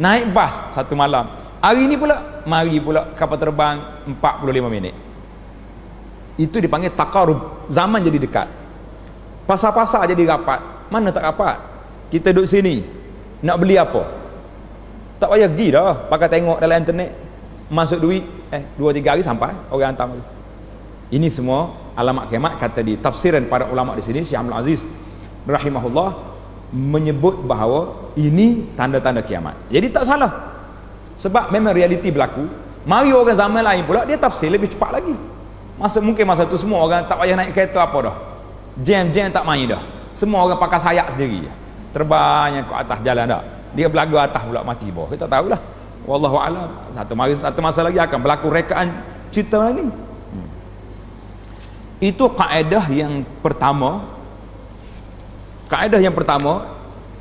Speaker 1: Naik bas satu malam. Hari ni pula mari pula kapal terbang 45 minit. Itu dipanggil taqarub, zaman jadi dekat. Pasar-pasar jadi rapat. Mana tak rapat? Kita duduk sini nak beli apa, tak payah pergi dah, pakai tengok dalam internet, masuk duit 2-3 hari sampai orang hantar. Ini semua alamat kiamat. Kata di tafsiran para ulama di sini, Syekh Abdul Aziz rahimahullah menyebut bahawa ini tanda-tanda kiamat. Jadi tak salah, sebab memang realiti berlaku. Mari orang zaman lain pula dia tafsir lebih cepat lagi. Mungkin masa tu semua orang tak payah naik kereta apa dah, jam tak main dah, semua orang pakai sayap sendiri, terbang ke atas jalan dah. Dia berlagu atas pula mati bawah, kita tahulah. Wallahu a'lam. Satu masa lagi akan berlaku rekaan cerita ini. Itu kaedah yang pertama. Kaedah yang pertama,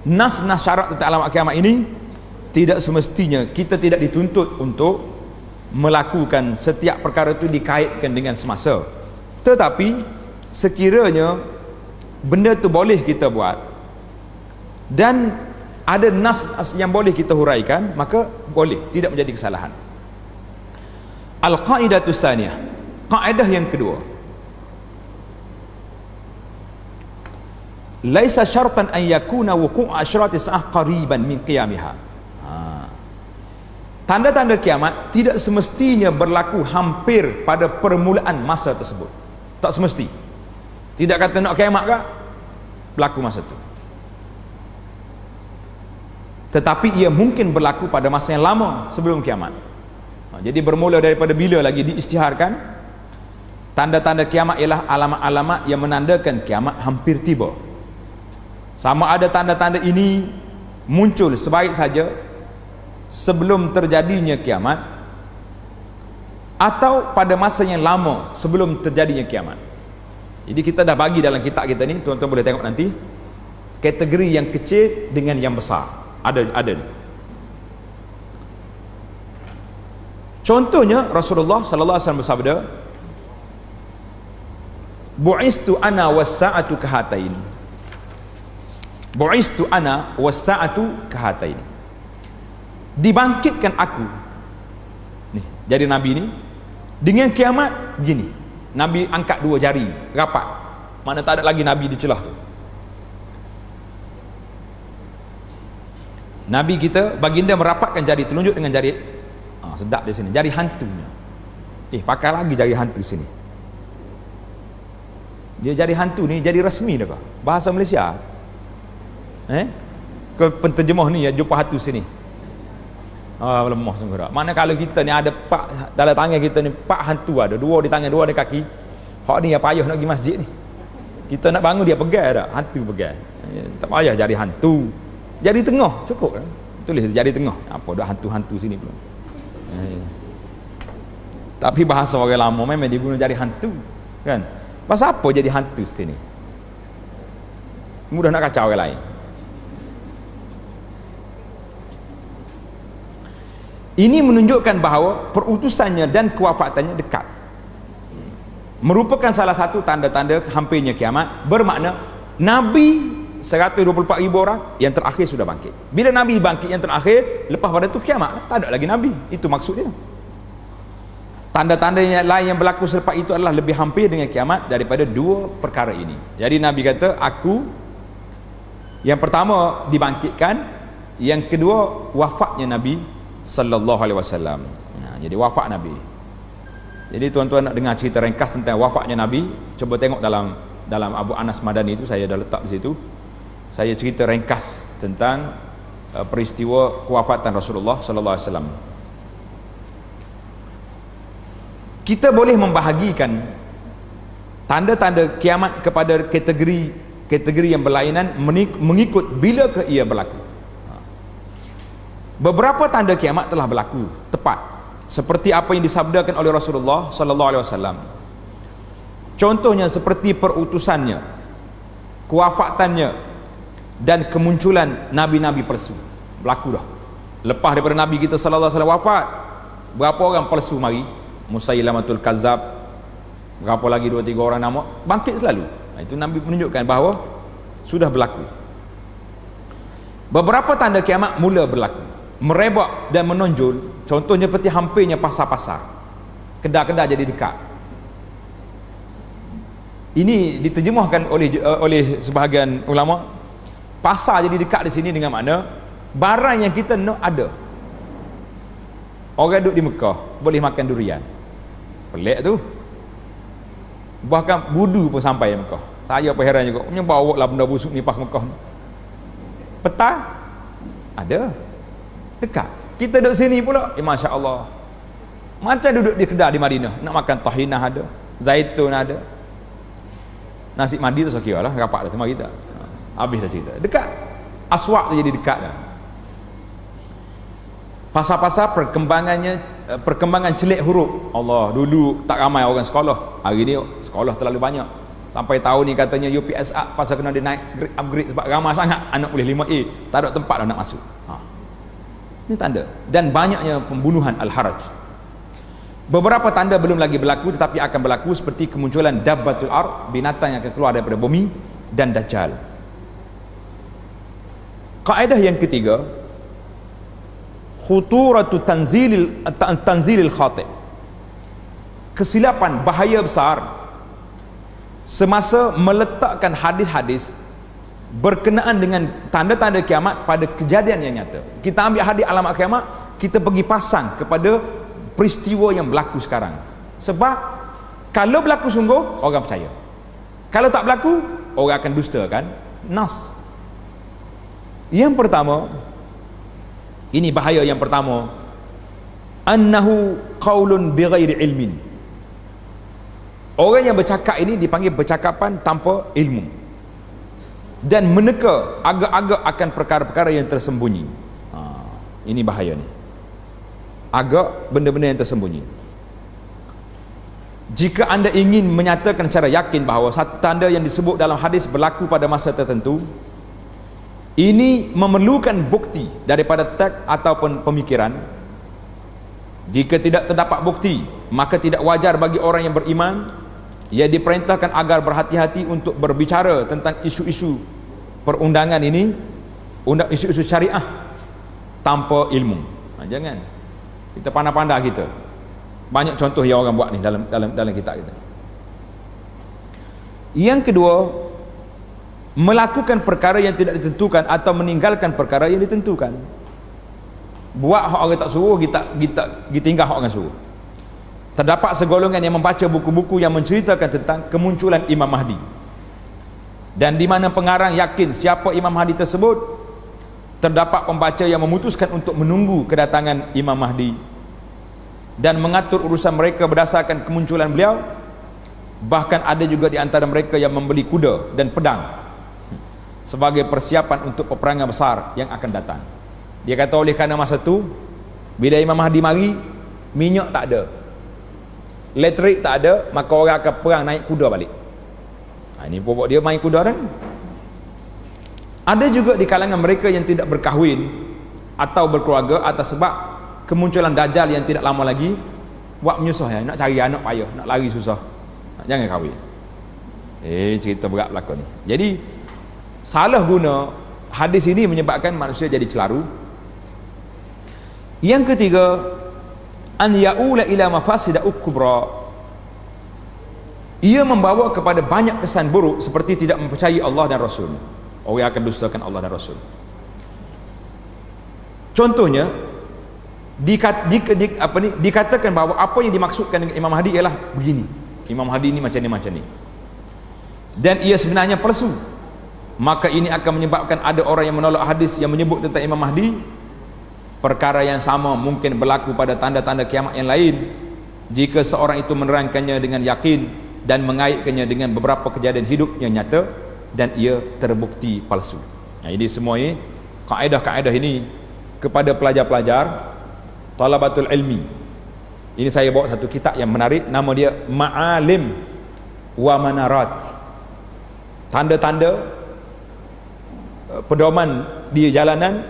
Speaker 1: nas-nas syarat tentang alamat kiamat ini tidak semestinya kita tidak dituntut untuk melakukan setiap perkara itu dikaitkan dengan semasa, tetapi sekiranya benda tu boleh kita buat dan ada nas yang boleh kita huraikan, maka boleh, tidak menjadi kesalahan. Al-qaidatu tsaniyah, kaedah yang kedua, laisa syartan an yakuna wuqu' asyrati sa'ah qariban min qiyamiha. Tanda-tanda kiamat tidak semestinya berlaku hampir pada permulaan masa tersebut. Tak semesti. Tidak kata nak kiamat ke berlaku masa itu. Tetapi ia mungkin berlaku pada masa yang lama sebelum kiamat. Jadi bermula daripada bila lagi diisytiharkan, tanda-tanda kiamat ialah alamat-alamat yang menandakan kiamat hampir tiba. Sama ada tanda-tanda ini muncul sebaik saja sebelum terjadinya kiamat atau pada masa yang lama sebelum terjadinya kiamat. Jadi kita dah bagi dalam kitab kita ni, tuan-tuan boleh tengok nanti, kategori yang kecil dengan yang besar. Ada ni. Contohnya Rasulullah sallallahu alaihi wasallam bersabda, bu'istu ana was-sa'atu kahatain. Bu'istu ana was-sa'atu kahatain. Dibangkitkan aku ni, jadi Nabi ni dengan kiamat begini. Nabi angkat dua jari rapat, mana tak ada lagi Nabi di celah tu. Nabi kita baginda merapatkan jari telunjuk dengan jari sedap di sini, jari hantunya. Pakai lagi jari hantu sini. Dia jari hantu ni jadi rasmi dah kah? Bahasa Malaysia. Ke penterjemah ni ya, jumpa hantu sini. Lemah sungguh dah. Mana kalau kita ni ada pak dalam tangan kita ni, pak hantu ada, dua di tangan, dua di kaki. Hak ni yang payah nak pergi masjid ni. Kita nak bangun dia pegang dah, hantu pegang. Tak payah jari hantu. Jari tengah cukup kan? Tulis jari tengah. Apa dah hantu-hantu sini pula. Tapi bahasa orang lama memang dia guna jari hantu kan. Pasal apa jadi hantu sini? Mudah nak kacau orang lain. Ini menunjukkan bahawa perutusannya dan kewafatannya dekat. Merupakan salah satu tanda-tanda hampirnya kiamat. Bermakna Nabi 124,000 orang yang terakhir sudah bangkit. Bila Nabi bangkit yang terakhir, lepas pada itu kiamat, tak ada lagi Nabi. Itu maksudnya. Tanda-tanda yang lain yang berlaku selepas itu adalah lebih hampir dengan kiamat daripada dua perkara ini. Jadi Nabi kata, aku yang pertama dibangkitkan, yang kedua wafatnya Nabi sallallahu alaihi wasallam. Jadi wafat Nabi. Jadi tuan-tuan nak dengar cerita ringkas tentang wafatnya Nabi, cuba tengok dalam Abu Anas Madani itu, saya dah letak di situ. Saya cerita ringkas tentang peristiwa kewafatan Rasulullah sallallahu alaihi wasallam. Kita boleh membahagikan tanda-tanda kiamat kepada kategori yang berlainan mengikut bila ke ia berlaku. Beberapa tanda kiamat telah berlaku tepat seperti apa yang disabdakan oleh Rasulullah sallallahu alaihi wasallam. Contohnya seperti perutusannya, kewafatannya dan kemunculan nabi-nabi palsu. Berlaku dah. Lepas daripada Nabi kita sallallahu alaihi wasallam wafat, berapa orang palsu mari? Musailamatul Kazzab, berapa lagi 2-3 orang nama bangkit selalu. Itu Nabi menunjukkan bahawa sudah berlaku. Beberapa tanda kiamat mula berlaku, merebak dan menonjol. Contohnya seperti hampirnya pasar-pasar, kedai-kedai jadi dekat. Ini diterjemahkan oleh sebahagian ulama, pasar jadi dekat di sini dengan makna barang yang kita nak ada. Orang duduk di Mekah boleh makan durian, pelik tu. Bahkan budu pun sampai di Mekah. Saya pun heran juga, punya bawa lah benda busuk ni pas Mekah ni. Petang ada dekat. Kita duduk sini pula, Masya Allah, macam duduk di kedai di Madinah, nak makan tahinah ada, zaitun ada, nasi mandi tu sekira lah, rapat dah tema kita. Habis dah cerita, dekat. Aswak tu jadi dekat dah. Pasal-pasal perkembangan celik huruf. Allah, dulu tak ramai orang sekolah, hari ni sekolah terlalu banyak. Sampai tahun ni katanya UPSA pasal kena dia naik upgrade sebab ramai sangat anak boleh 5A, tak ada tempat dah nak masuk. Ini tanda. Dan banyaknya pembunuhan al-haraj. Beberapa tanda belum lagi berlaku tetapi akan berlaku, seperti kemunculan dabbatul ard, binatang yang akan keluar daripada bumi, dan dajjal. Kaedah yang ketiga, khuturatu tanzilil khatib, kesilapan bahaya besar semasa meletakkan hadis-hadis berkenaan dengan tanda-tanda kiamat pada kejadian yang nyata. Kita ambil hadis alamat kiamat, kita pergi pasang kepada peristiwa yang berlaku sekarang. Sebab kalau berlaku sungguh, orang percaya. Kalau tak berlaku, orang akan dusta, kan? Nas. Yang pertama, ini bahaya yang pertama, annahu qaulun bighairi ilmin. Orang yang bercakap ini dipanggil percakapan tanpa ilmu, dan meneka agak-agak akan perkara-perkara yang tersembunyi. Ini bahaya ni, agak benda-benda yang tersembunyi. Jika anda ingin menyatakan secara yakin bahawa satu tanda yang disebut dalam hadis berlaku pada masa tertentu, ini memerlukan bukti daripada teks ataupun pemikiran. Jika tidak terdapat bukti, maka tidak wajar bagi orang yang beriman, ia diperintahkan agar berhati-hati untuk berbicara tentang isu-isu perundangan ini, isu-isu syariah, tanpa ilmu. Jangan kita pandai-pandai kita. Banyak contoh yang orang buat ni dalam kitab kita. Yang kedua, melakukan perkara yang tidak ditentukan atau meninggalkan perkara yang ditentukan. Buat hak orang tak suruh, kita tinggal hak orang suruh. Terdapat segolongan yang membaca buku-buku yang menceritakan tentang kemunculan Imam Mahdi, dan di mana pengarang yakin siapa Imam Mahdi tersebut. Terdapat pembaca yang memutuskan untuk menunggu kedatangan Imam Mahdi dan mengatur urusan mereka berdasarkan kemunculan beliau. Bahkan ada juga di antara mereka yang membeli kuda dan pedang sebagai persiapan untuk peperangan besar yang akan datang. Dia kata oleh kerana masa tu, bila Imam Mahdi mari, minyak tak ada, elektrik tak ada, maka orang akan perang naik kuda balik. Ini pokok dia main kuda kan. Ada juga di kalangan mereka yang tidak berkahwin atau berkeluarga atas sebab kemunculan Dajjal yang tidak lama lagi. Buat menyusah ya, nak cari anak payah, nak lari susah. Jangan kahwin. Cerita berat berlaku ni. Jadi salah guna hadis ini menyebabkan manusia jadi celaru. Yang ketiga, an yaula ila mafasida kubra, ia membawa kepada banyak kesan buruk seperti tidak mempercayai Allah dan Rasul. Orang akan dustakan Allah dan Rasul. Contohnya, dikatakan bahawa apa yang dimaksudkan dengan Imam Mahdi ialah begini, Imam Mahdi ini macam ni, dan ia sebenarnya palsu. Maka ini akan menyebabkan ada orang yang menolak hadis yang menyebut tentang Imam Mahdi. Perkara yang sama mungkin berlaku pada tanda-tanda kiamat yang lain, jika seorang itu menerangkannya dengan yakin dan mengaitkannya dengan beberapa kejadian hidup yang nyata dan ia terbukti palsu. Ini semua ini kaedah-kaedah ini kepada pelajar-pelajar talabatul ilmi. Ini saya bawa satu kitab yang menarik, nama dia Ma'alim wa Manarat, tanda-tanda pedoman di jalanan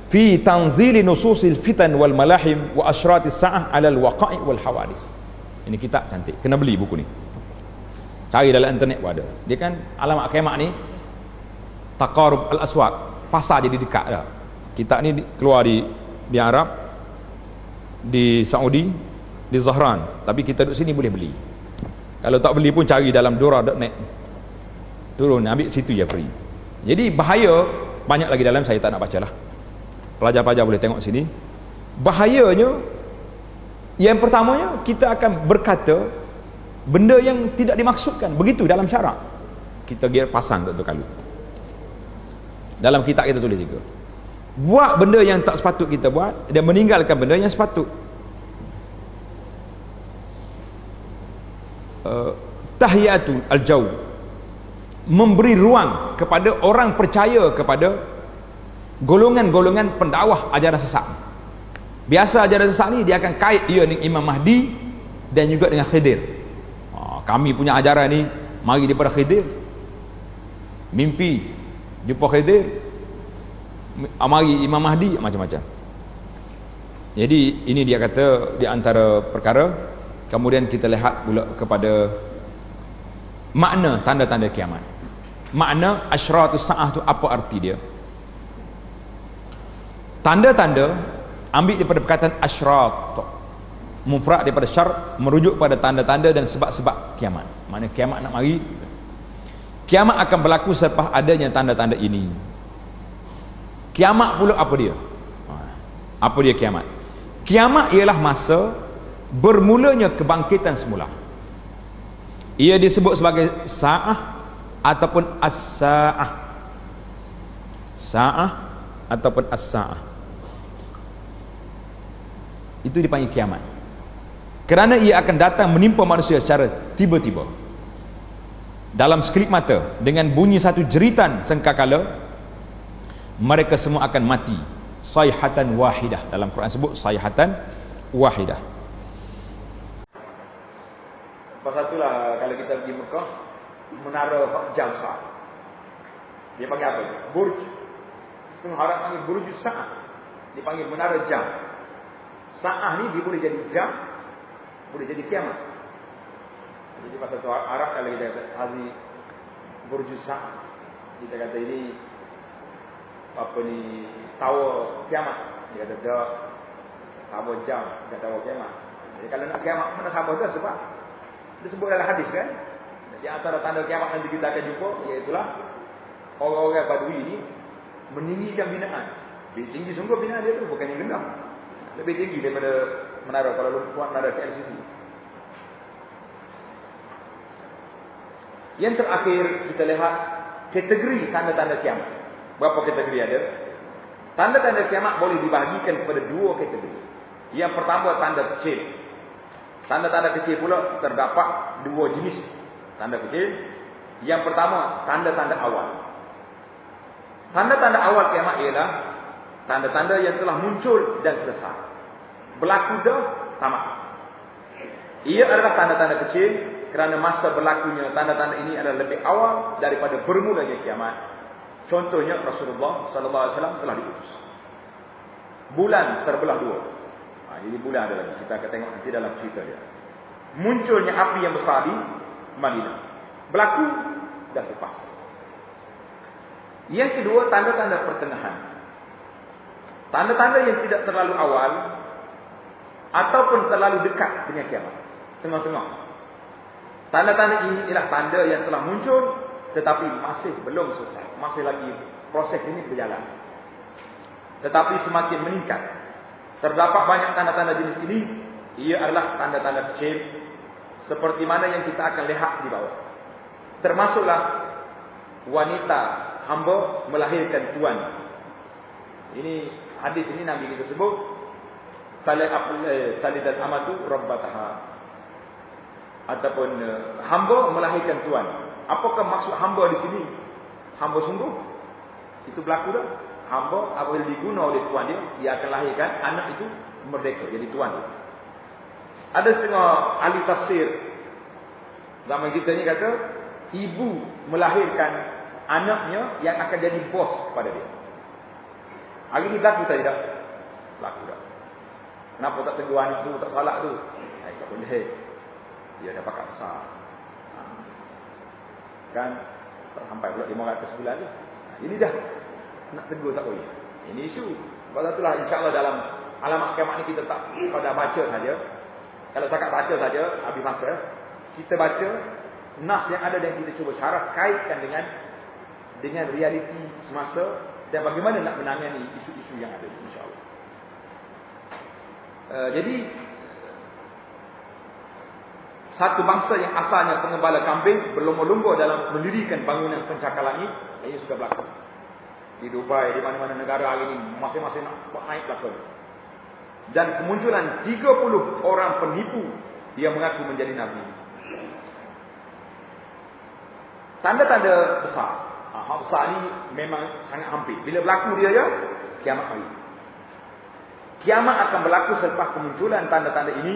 Speaker 1: fi tanzili nususil fitan wal malahim wa asyratis sa'ah alal waqa'i wal hawadis. Ini kitab cantik, kena beli buku ni, cari dalam internet pun ada. Dia kan alamat kiamat ni, taqarub al-aswaq, pasar jadi dekat dah. Kitab ni keluar di Arab, di Saudi, di Zahran, tapi kita duduk sini boleh beli. Kalau tak beli pun cari dalam dora.net, turun ambil situ je free. Jadi bahaya banyak lagi dalam, saya tak nak baca lah. Pelajar-pelajar boleh tengok sini. Bahayanya, yang pertamanya, kita akan berkata benda yang tidak dimaksudkan, begitu dalam syarak. Kita pasang tu kalau dalam kitab kita tulis juga, buat benda yang tak sepatut kita buat dan meninggalkan benda yang sepatut. Tahiyatul al-jaw, memberi ruang kepada orang percaya kepada golongan-golongan pendakwah ajaran sesat. Biasa ajaran sesat ni dia akan kait dia dengan Imam Mahdi dan juga dengan Khidir. Kami punya ajaran ni mari daripada Khidir, mimpi jumpa Khidir, mari Imam Mahdi, macam-macam. Jadi ini dia kata di antara perkara. Kemudian kita lihat pula kepada makna tanda-tanda kiamat. Makna asyratus saah tu apa arti dia? Tanda-tanda ambil daripada perkataan asyrat, mufrad daripada syar, merujuk pada tanda-tanda dan sebab-sebab kiamat. Makna kiamat nak mari. Kiamat akan berlaku selepas adanya tanda-tanda ini. Kiamat pula apa dia? Apa dia kiamat? Kiamat ialah masa bermulanya kebangkitan semula. Ia disebut sebagai sa'ah ataupun as-sa'ah. Sa'ah ataupun as-sa'ah. Itu dipanggil kiamat. Kerana ia akan datang menimpa manusia secara tiba-tiba. Dalam sekelip mata, dengan bunyi satu jeritan sengkakala, mereka semua akan mati. Sayhatan wahidah. Dalam Quran sebut sayhatan wahidah. Pasal itulah kalau kita pergi Mekah, menara jam besar. Dia panggil apa? Burj. Setengah orang panggil burj sa'ah. Dia panggil menara jam. Sa'ah ni dia boleh jadi jam, boleh jadi kiamat. Jadi pasal tu Arab kalau kita kata hazi burj sa'ah, kita kata ini apa ni, tower kiamat. Dia kata dah tower jam, dah tower kiamat. Jadi kalau nak kiamat mana sabar tu sebab disebut dalam hadis kan. Di antara tanda kiamat nanti kita akan jumpa, iaitulah orang-orang Badui ini meninggikan binaan. Lebih tinggi sungguh binaan dia tu, bukan yang rendah. Lebih tinggi daripada menara Kuala Lumpur, menara KLCC. Yang terakhir kita lihat kategori tanda-tanda kiamat. Berapa kategori ada? Tanda-tanda kiamat boleh dibahagikan kepada dua kategori. Yang pertama tanda kecil. Tanda-tanda kecil pula terdapat dua jenis tanda kecil. Yang pertama tanda-tanda awal. Tanda-tanda awal kiamat ialah tanda-tanda yang telah muncul dan selesai, berlaku dah, tamat. Ia adalah tanda-tanda kecil kerana masa berlakunya tanda-tanda ini adalah lebih awal daripada bermulanya kiamat. Contohnya Rasulullah sallallahu alaihi wasallam telah diutus. Bulan terbelah dua. Jadi bulan ada lagi. Kita akan tengok nanti dalam cerita dia. Munculnya api yang besar di Madinah. Berlaku dan lepas. Yang kedua, tanda-tanda pertengahan. Tanda-tanda yang tidak terlalu awal ataupun terlalu dekat dengan kiamat. Tengah-tengah. Tanda-tanda ini ialah tanda yang telah muncul tetapi masih belum selesai. Masih lagi proses ini berjalan. Tetapi semakin meningkat. Terdapat banyak tanda-tanda jenis ini. Ia adalah tanda-tanda kecil seperti mana yang kita akan lihat di bawah. Termasuklah wanita hamba melahirkan tuan. Ini hadis ini Nabi kita sebut talidat amatu rabbataha, ataupun hamba melahirkan tuan. Apakah maksud hamba di sini? Hamba sungguh? Itu berlaku dah. Hamba apabila diguna oleh tuan dia akan lahirkan anak itu merdeka, jadi tuan dia. Ada setengah ahli tafsir zaman kita ni kata ibu melahirkan anaknya yang akan jadi bos pada dia. Hari ni berlaku tak tidak? Berlaku tak? Kenapa tak tegur anak tu, tak salat tu? Tak boleh. Dia dah pakat besar. Kan tak sampai pula 500 bulan tu. Ini dah nak tegur tak boleh. Ini isu. Sebab itulah insya-Allah dalam alamat kiamat ni kita tak sekadar baca saja. Kalau setakat baca saja habis masa, kita baca nas yang ada dan kita cuba syarah kaitkan dengan realiti semasa dan bagaimana nak menangani isu-isu yang ada insya-Allah. Jadi satu bangsa yang asalnya pengembala kambing berlomba-lomba dalam mendirikan bangunan pencakalan ini sudah berlaku. Di Dubai, di mana-mana negara hari ini masing-masing nak naik belakang. Dan kemunculan 30 orang penipu dia mengaku menjadi nabi. Tanda-tanda besar. Besar ni memang sangat hampir. Bila berlaku dia kiamat hari. Kiamat akan berlaku selepas kemunculan tanda-tanda ini.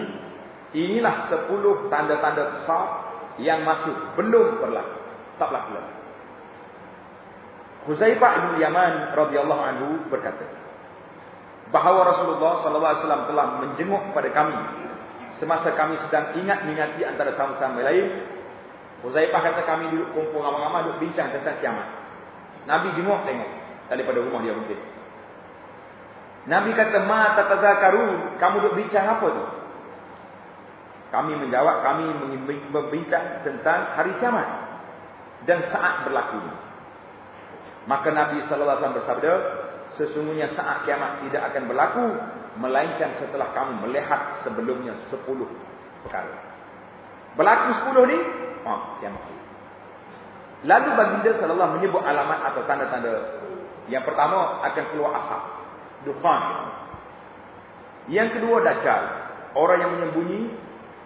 Speaker 1: Inilah 10 tanda-tanda besar yang masih belum berlaku. Tak berlaku lagi. Huzaifah bin Yaman radhiyallahu anhu berkata, bahawa Rasulullah sallallahu alaihi wasallam telah menjenguk kepada kami semasa kami sedang ingat-ingati antara sama-sama lain. Huzaifah kata kami duduk kumpul ramai-ramai duduk bincang tentang kiamat. Nabi jenguk tengok daripada rumah dia mungkin. Nabi kata, "Ma tatazakaru?" Kamu duduk bincang apa tu? Kami menjawab, kami membincang tentang hari kiamat dan saat berlakunya. Maka Nabi sallallahu alaihi wasallam bersabda, sesungguhnya saat kiamat tidak akan berlaku melainkan setelah kamu melihat sebelumnya 10 perkara. Berlaku 10 ni, kiamat. Lalu baginda sallallahu menyebut alamat atau tanda-tanda. Yang pertama akan keluar asap, dukhan. Yang kedua Dajjal, orang yang menyembunyi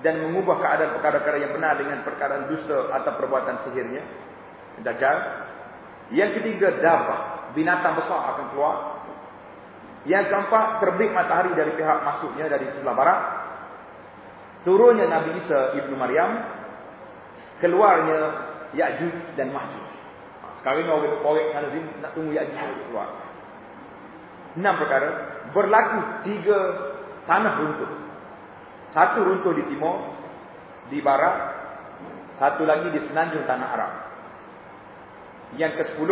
Speaker 1: dan mengubah keadaan perkara-perkara yang benar dengan perkataan dusta atau perbuatan sihirnya, Dajjal. Yang ketiga Dabah, binatang besar akan keluar. Yang keempat, terbit matahari dari pihak masuknya dari sebelah barat. Turunnya Nabi Isa ibnu Maryam. Keluarnya Ya'juj dan Ma'juj. Sekarang ni orang korek sana sini nak tunggu Ya'juj keluar. 6 perkara. Berlaku 3 tanah runtuh. Satu runtuh di timur, di barat. Satu lagi di semenanjung tanah Arab. Yang ke-10,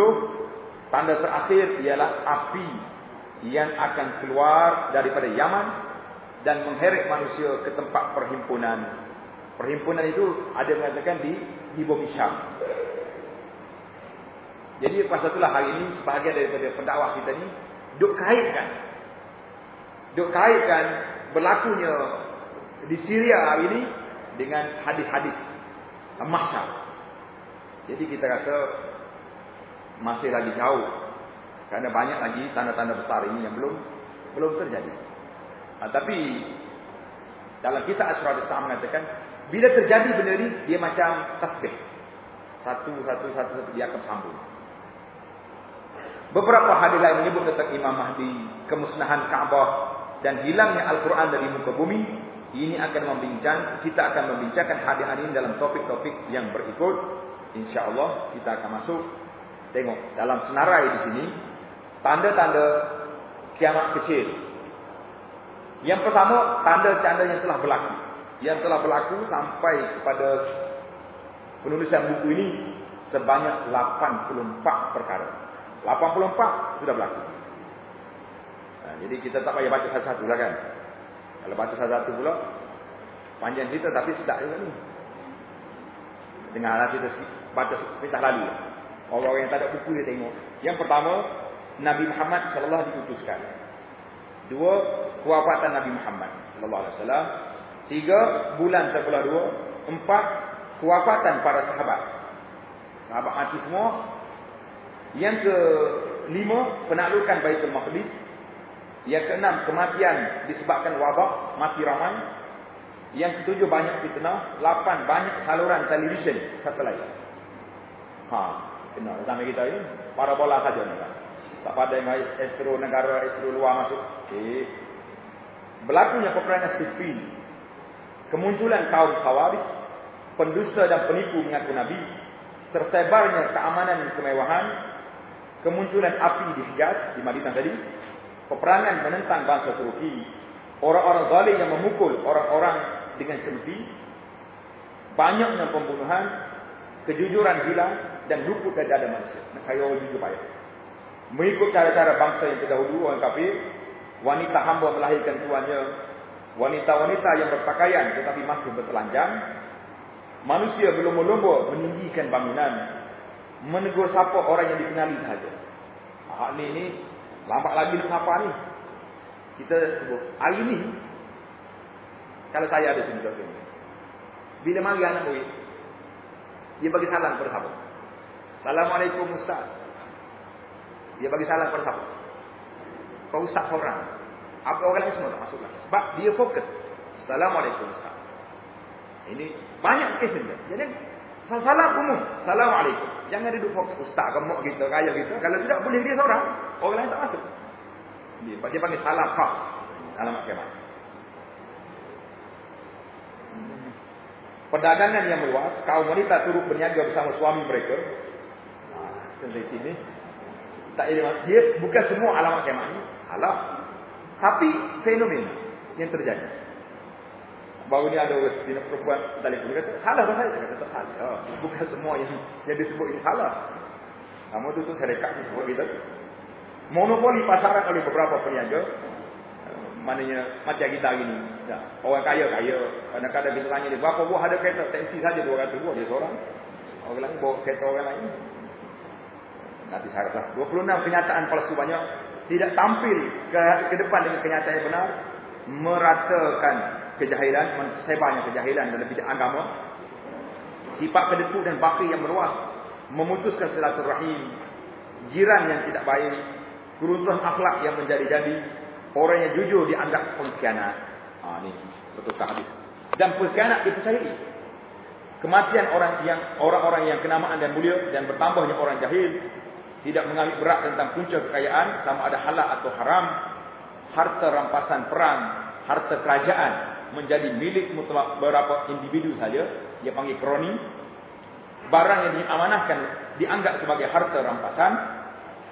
Speaker 1: tanda terakhir ialah api yang akan keluar daripada Yaman dan mengheret manusia ke tempat perhimpunan. Perhimpunan itu ada mengatakan di bumi Syam. Jadi pasal itulah hari ini sebahagian daripada pendakwah kita ni duk kaitkan berlakunya di Syria hari ini dengan hadis-hadis mahsyar. Jadi kita rasa masih lagi jauh kerana banyak lagi tanda-tanda besar ini yang belum terjadi. Tapi dalam kitab Asrar Islam mengatakan bila terjadi benda ni dia macam tasbih. Satu dia akan sambung. Beberapa hadis lain menyebut tentang Imam Mahdi, kemusnahan Kaabah dan hilangnya Al-Quran dari muka bumi. Ini kita akan membincangkan hadis ini dalam topik-topik yang berikut. Insya-Allah kita akan masuk. Tengok dalam senarai di sini tanda-tanda kiamat kecil. Yang pertama, tanda-tanda yang telah berlaku. Yang telah berlaku sampai kepada penulisan buku ini sebanyak 84 perkara. 84 sudah berlaku. Jadi kita tak payah baca satu-satu lah kan. Kalau baca satu-satu pula panjang cerita tapi sedap juga ni. Dengarlah kita baca sepintas lalu. Orang-orang yang tak ada buku dia tengok. Yang pertama, Nabi Muhammad sallallahu alaihi wasallam diutuskan. 2, kewafatan Nabi Muhammad sallallahu alaihi wasallam. 3, bulan terbelah 2. 4, kewafatan para sahabat. Sahabat mati semua. Yang ke-5, penaklukan Baitul Maqdis. Yang ke-6, kematian disebabkan wabak, mati ramai. Yang ke-7, banyak fitnah. 8, banyak saluran televisyen satelit. Kena zaman kita ini parabola saja ni kan. Tak pada yang astro negara, astro luar masuk. Berlakunya peperangan Siffin. Kemunculan kaum Khawarij, pendusta dan penipu mengaku nabi, tersebarnya keamanan dan kemewahan, kemunculan api di Hijaz di Madinah tadi, peperangan menentang bangsa Turki, orang-orang zalim yang memukul orang-orang dengan cemeti, banyaknya pembunuhan, kejujuran hilang dan luput dari dada manusia. Nak kaya orang jujur payah. Mengikut cara-cara bangsa yang terdahulu orang kafir, wanita hamba melahirkan tuannya, wanita-wanita yang berpakaian tetapi masih bertelanjang, manusia berlomba-lomba meninggikan bangunan, menegur sapa orang yang dikenali sahaja. Ni lambat lagi nak sapa ni. Kita sebut hari ni kalau saya ada sini contohnya. Bila mari anak murid, dia bagi salam kepada sahabat. Assalamualaikum Ustaz. Dia bagi salam kepada sahabat. Kau Ustaz seorang. Apa orang lain semua tak masuklah. Sebab dia fokus. Assalamualaikum Ustaz. Ini banyak kes ni. Jadi salam umum. Assalamualaikum. Jangan duduk fokus. Ustaz gemuk kita, kaya kita. Kalau tidak boleh dia seorang. Orang lain tak masuk. Dia panggil salam khas. Alamat kiamat. Perdagangan yang meluas, kaum wanita turut berniaga bersama suami mereka. Tentang sini, tak dia bukan semua alamat kiamat ini. Alah, Tapi fenomena yang terjadi. Baru ni ada orang perempuan telefon kata, salah bahasa saya kata tak salah. Bukan semua yang disebut ini salah. Kamu tu saya rekat sebut kita. Monopoli pasaran oleh beberapa peniaga. Maknanya macam kita hari ni. Ya, orang kaya. Kadang-kadang kita tanya dia, berapa buah ada kereta? Taksi saja 200 buah, dia seorang. Orang lain bawa kereta orang lain. Nanti saya kata 26 kenyataan palsu banyak. Tidak tampil ke depan dengan kenyataan yang benar. Meratakan kejahilan, mensebarnya kejahilan dalam bidang agama. Sifat kedepu dan bakri yang meluas. Memutuskan silaturahim. Jiran yang tidak baik. Keruntuhan akhlak yang menjadi-jadi. Orang yang jujur dianggap pengkhianat. Ini betul tak habis. Dan pengkhianat dipercayai. Kematian orang-orang yang kenamaan dan mulia dan bertambahnya orang jahil, tidak mengambil berat tentang punca kekayaan sama ada halal atau haram, harta rampasan perang, harta kerajaan menjadi milik mutlak beberapa individu saja, dia panggil kroni. Barang yang diamanahkan dianggap sebagai harta rampasan.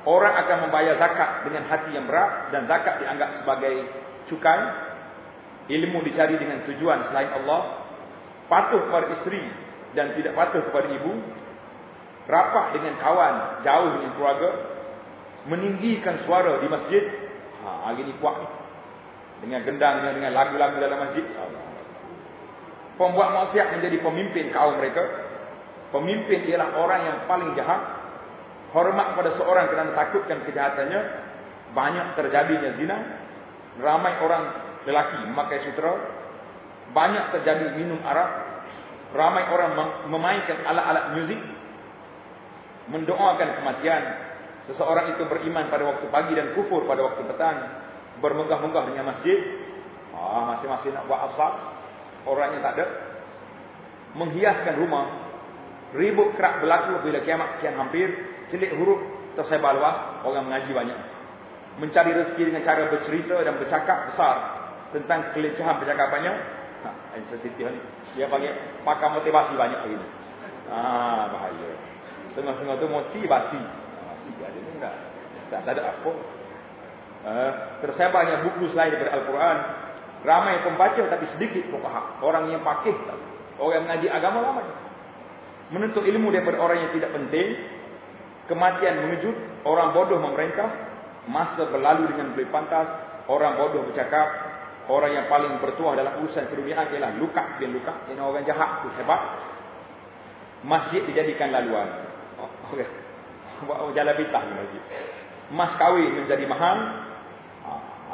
Speaker 1: Orang akan membayar zakat dengan hati yang berat dan zakat dianggap sebagai cukai. Ilmu dicari dengan tujuan selain Allah. Patuh kepada isteri dan tidak patuh kepada ibu. Rapat dengan kawan, jauh dengan keluarga. Meninggikan suara di masjid. Hari ni kuat. Dengan gendang, dengan lagu-lagu dalam masjid. Pembuat maksiat menjadi pemimpin kaum mereka. Pemimpin ialah orang yang paling jahat. Hormat kepada seorang kerana takutkan kejahatannya. Banyak terjadinya zina. Ramai orang lelaki memakai sutera. Banyak terjadi minum arak. Ramai orang memainkan alat-alat muzik. Mendoakan kematian. Seseorang itu beriman pada waktu pagi dan kufur pada waktu petang. Bermegah-megah dengan masjid. Masing-masing nak buat afsal. Orangnya tak ada. Menghiaskan rumah. Ribut kerak berlaku bila kiamat kian hampir. Selit huruf tersebar luas, orang mengaji banyak. Mencari rezeki dengan cara bercerita dan bercakap besar tentang kelecehan percakapannya. Sensitif ni. Dia panggil pakar motivasi banyak hari ni. Bahaya. Setengah-setengah tu motivasi. Masih ada ni enggak. Tak ada apa. Tersebarnya buku selain daripada Al-Quran. Ramai pembaca tapi sedikit fuqaha. Orang yang faqih, orang yang mengaji agama ramai. Menuntut ilmu daripada orang yang tidak penting. Kematian mengejut, orang bodoh memerintah, masa berlalu dengan belit pantas, orang bodoh bercakap, orang yang paling bertuah dalam urusan keduniaan ialah luka bin luka, ini orang jahat tu hebat. Masjid dijadikan laluan. Jalan bitah di masjid. Mas kahwin menjadi mahal.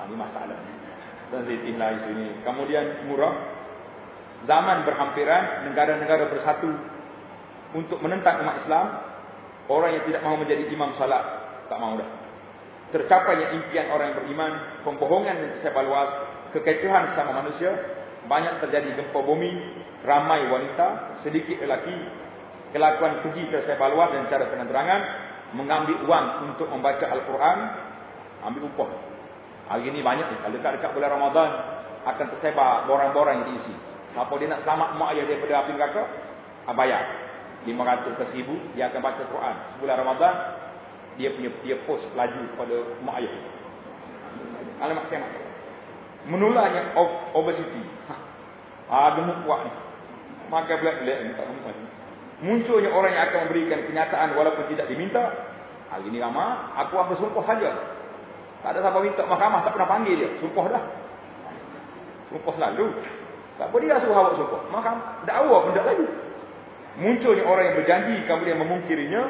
Speaker 1: Ini masalah. Sensitif lah isu ini. Kemudian murah. Zaman berhampiran, negara-negara bersatu untuk menentang umat Islam. Orang yang tidak mahu menjadi imam salat, tak mahu dah. Tercapainya impian orang yang beriman, pembohongan yang tersebar luas, kekecohan sama manusia, banyak terjadi gempa bumi, ramai wanita, sedikit lelaki, kelakuan keji tersebar luas dan cara penerangan, mengambil wang untuk membaca Al-Quran, ambil upah. Hari ini banyak ni, kalau dekat-dekat bulan Ramadan, akan tersebar borang-borang yang diisi. Siapa dia nak selamat mak ayah daripada api neraka, bayar. 500 ke 1000 dia akan baca Quran. Sebulan Ramadan dia post laju kepada mak ayah. Alamat kiamat. Menularnya obesity. Gemuk kuat ni. Makan belak-belak ni tak gemuk ni. Munculnya orang yang akan memberikan kenyataan walaupun tidak diminta. Hari ni ramai, aku ambil sumpah saja. Tak ada siapa minta mahkamah, tak pernah panggil dia. Sumpah dah. Sumpah selalu. Tak apa dia suruh awak sumpah. Mahkamah dakwa pun tak lagi. Munculnya orang yang berjanji kemudian memungkirinya.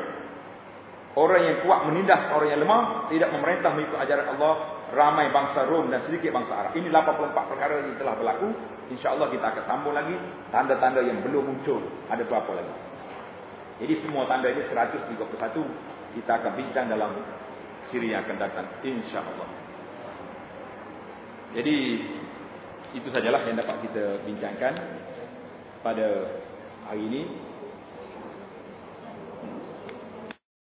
Speaker 1: Orang yang kuat menindas orang yang lemah. Tidak memerintah mengikut ajaran Allah. Ramai bangsa Rom dan sedikit bangsa Arab. Ini 84 perkara yang telah berlaku. InsyaAllah kita akan sambung lagi. Tanda-tanda yang belum muncul. Ada berapa lagi. Jadi semua tanda ini 131. Kita akan bincang dalam siri yang akan datang. InsyaAllah. Jadi itu sajalah yang dapat kita bincangkan pada hari ini.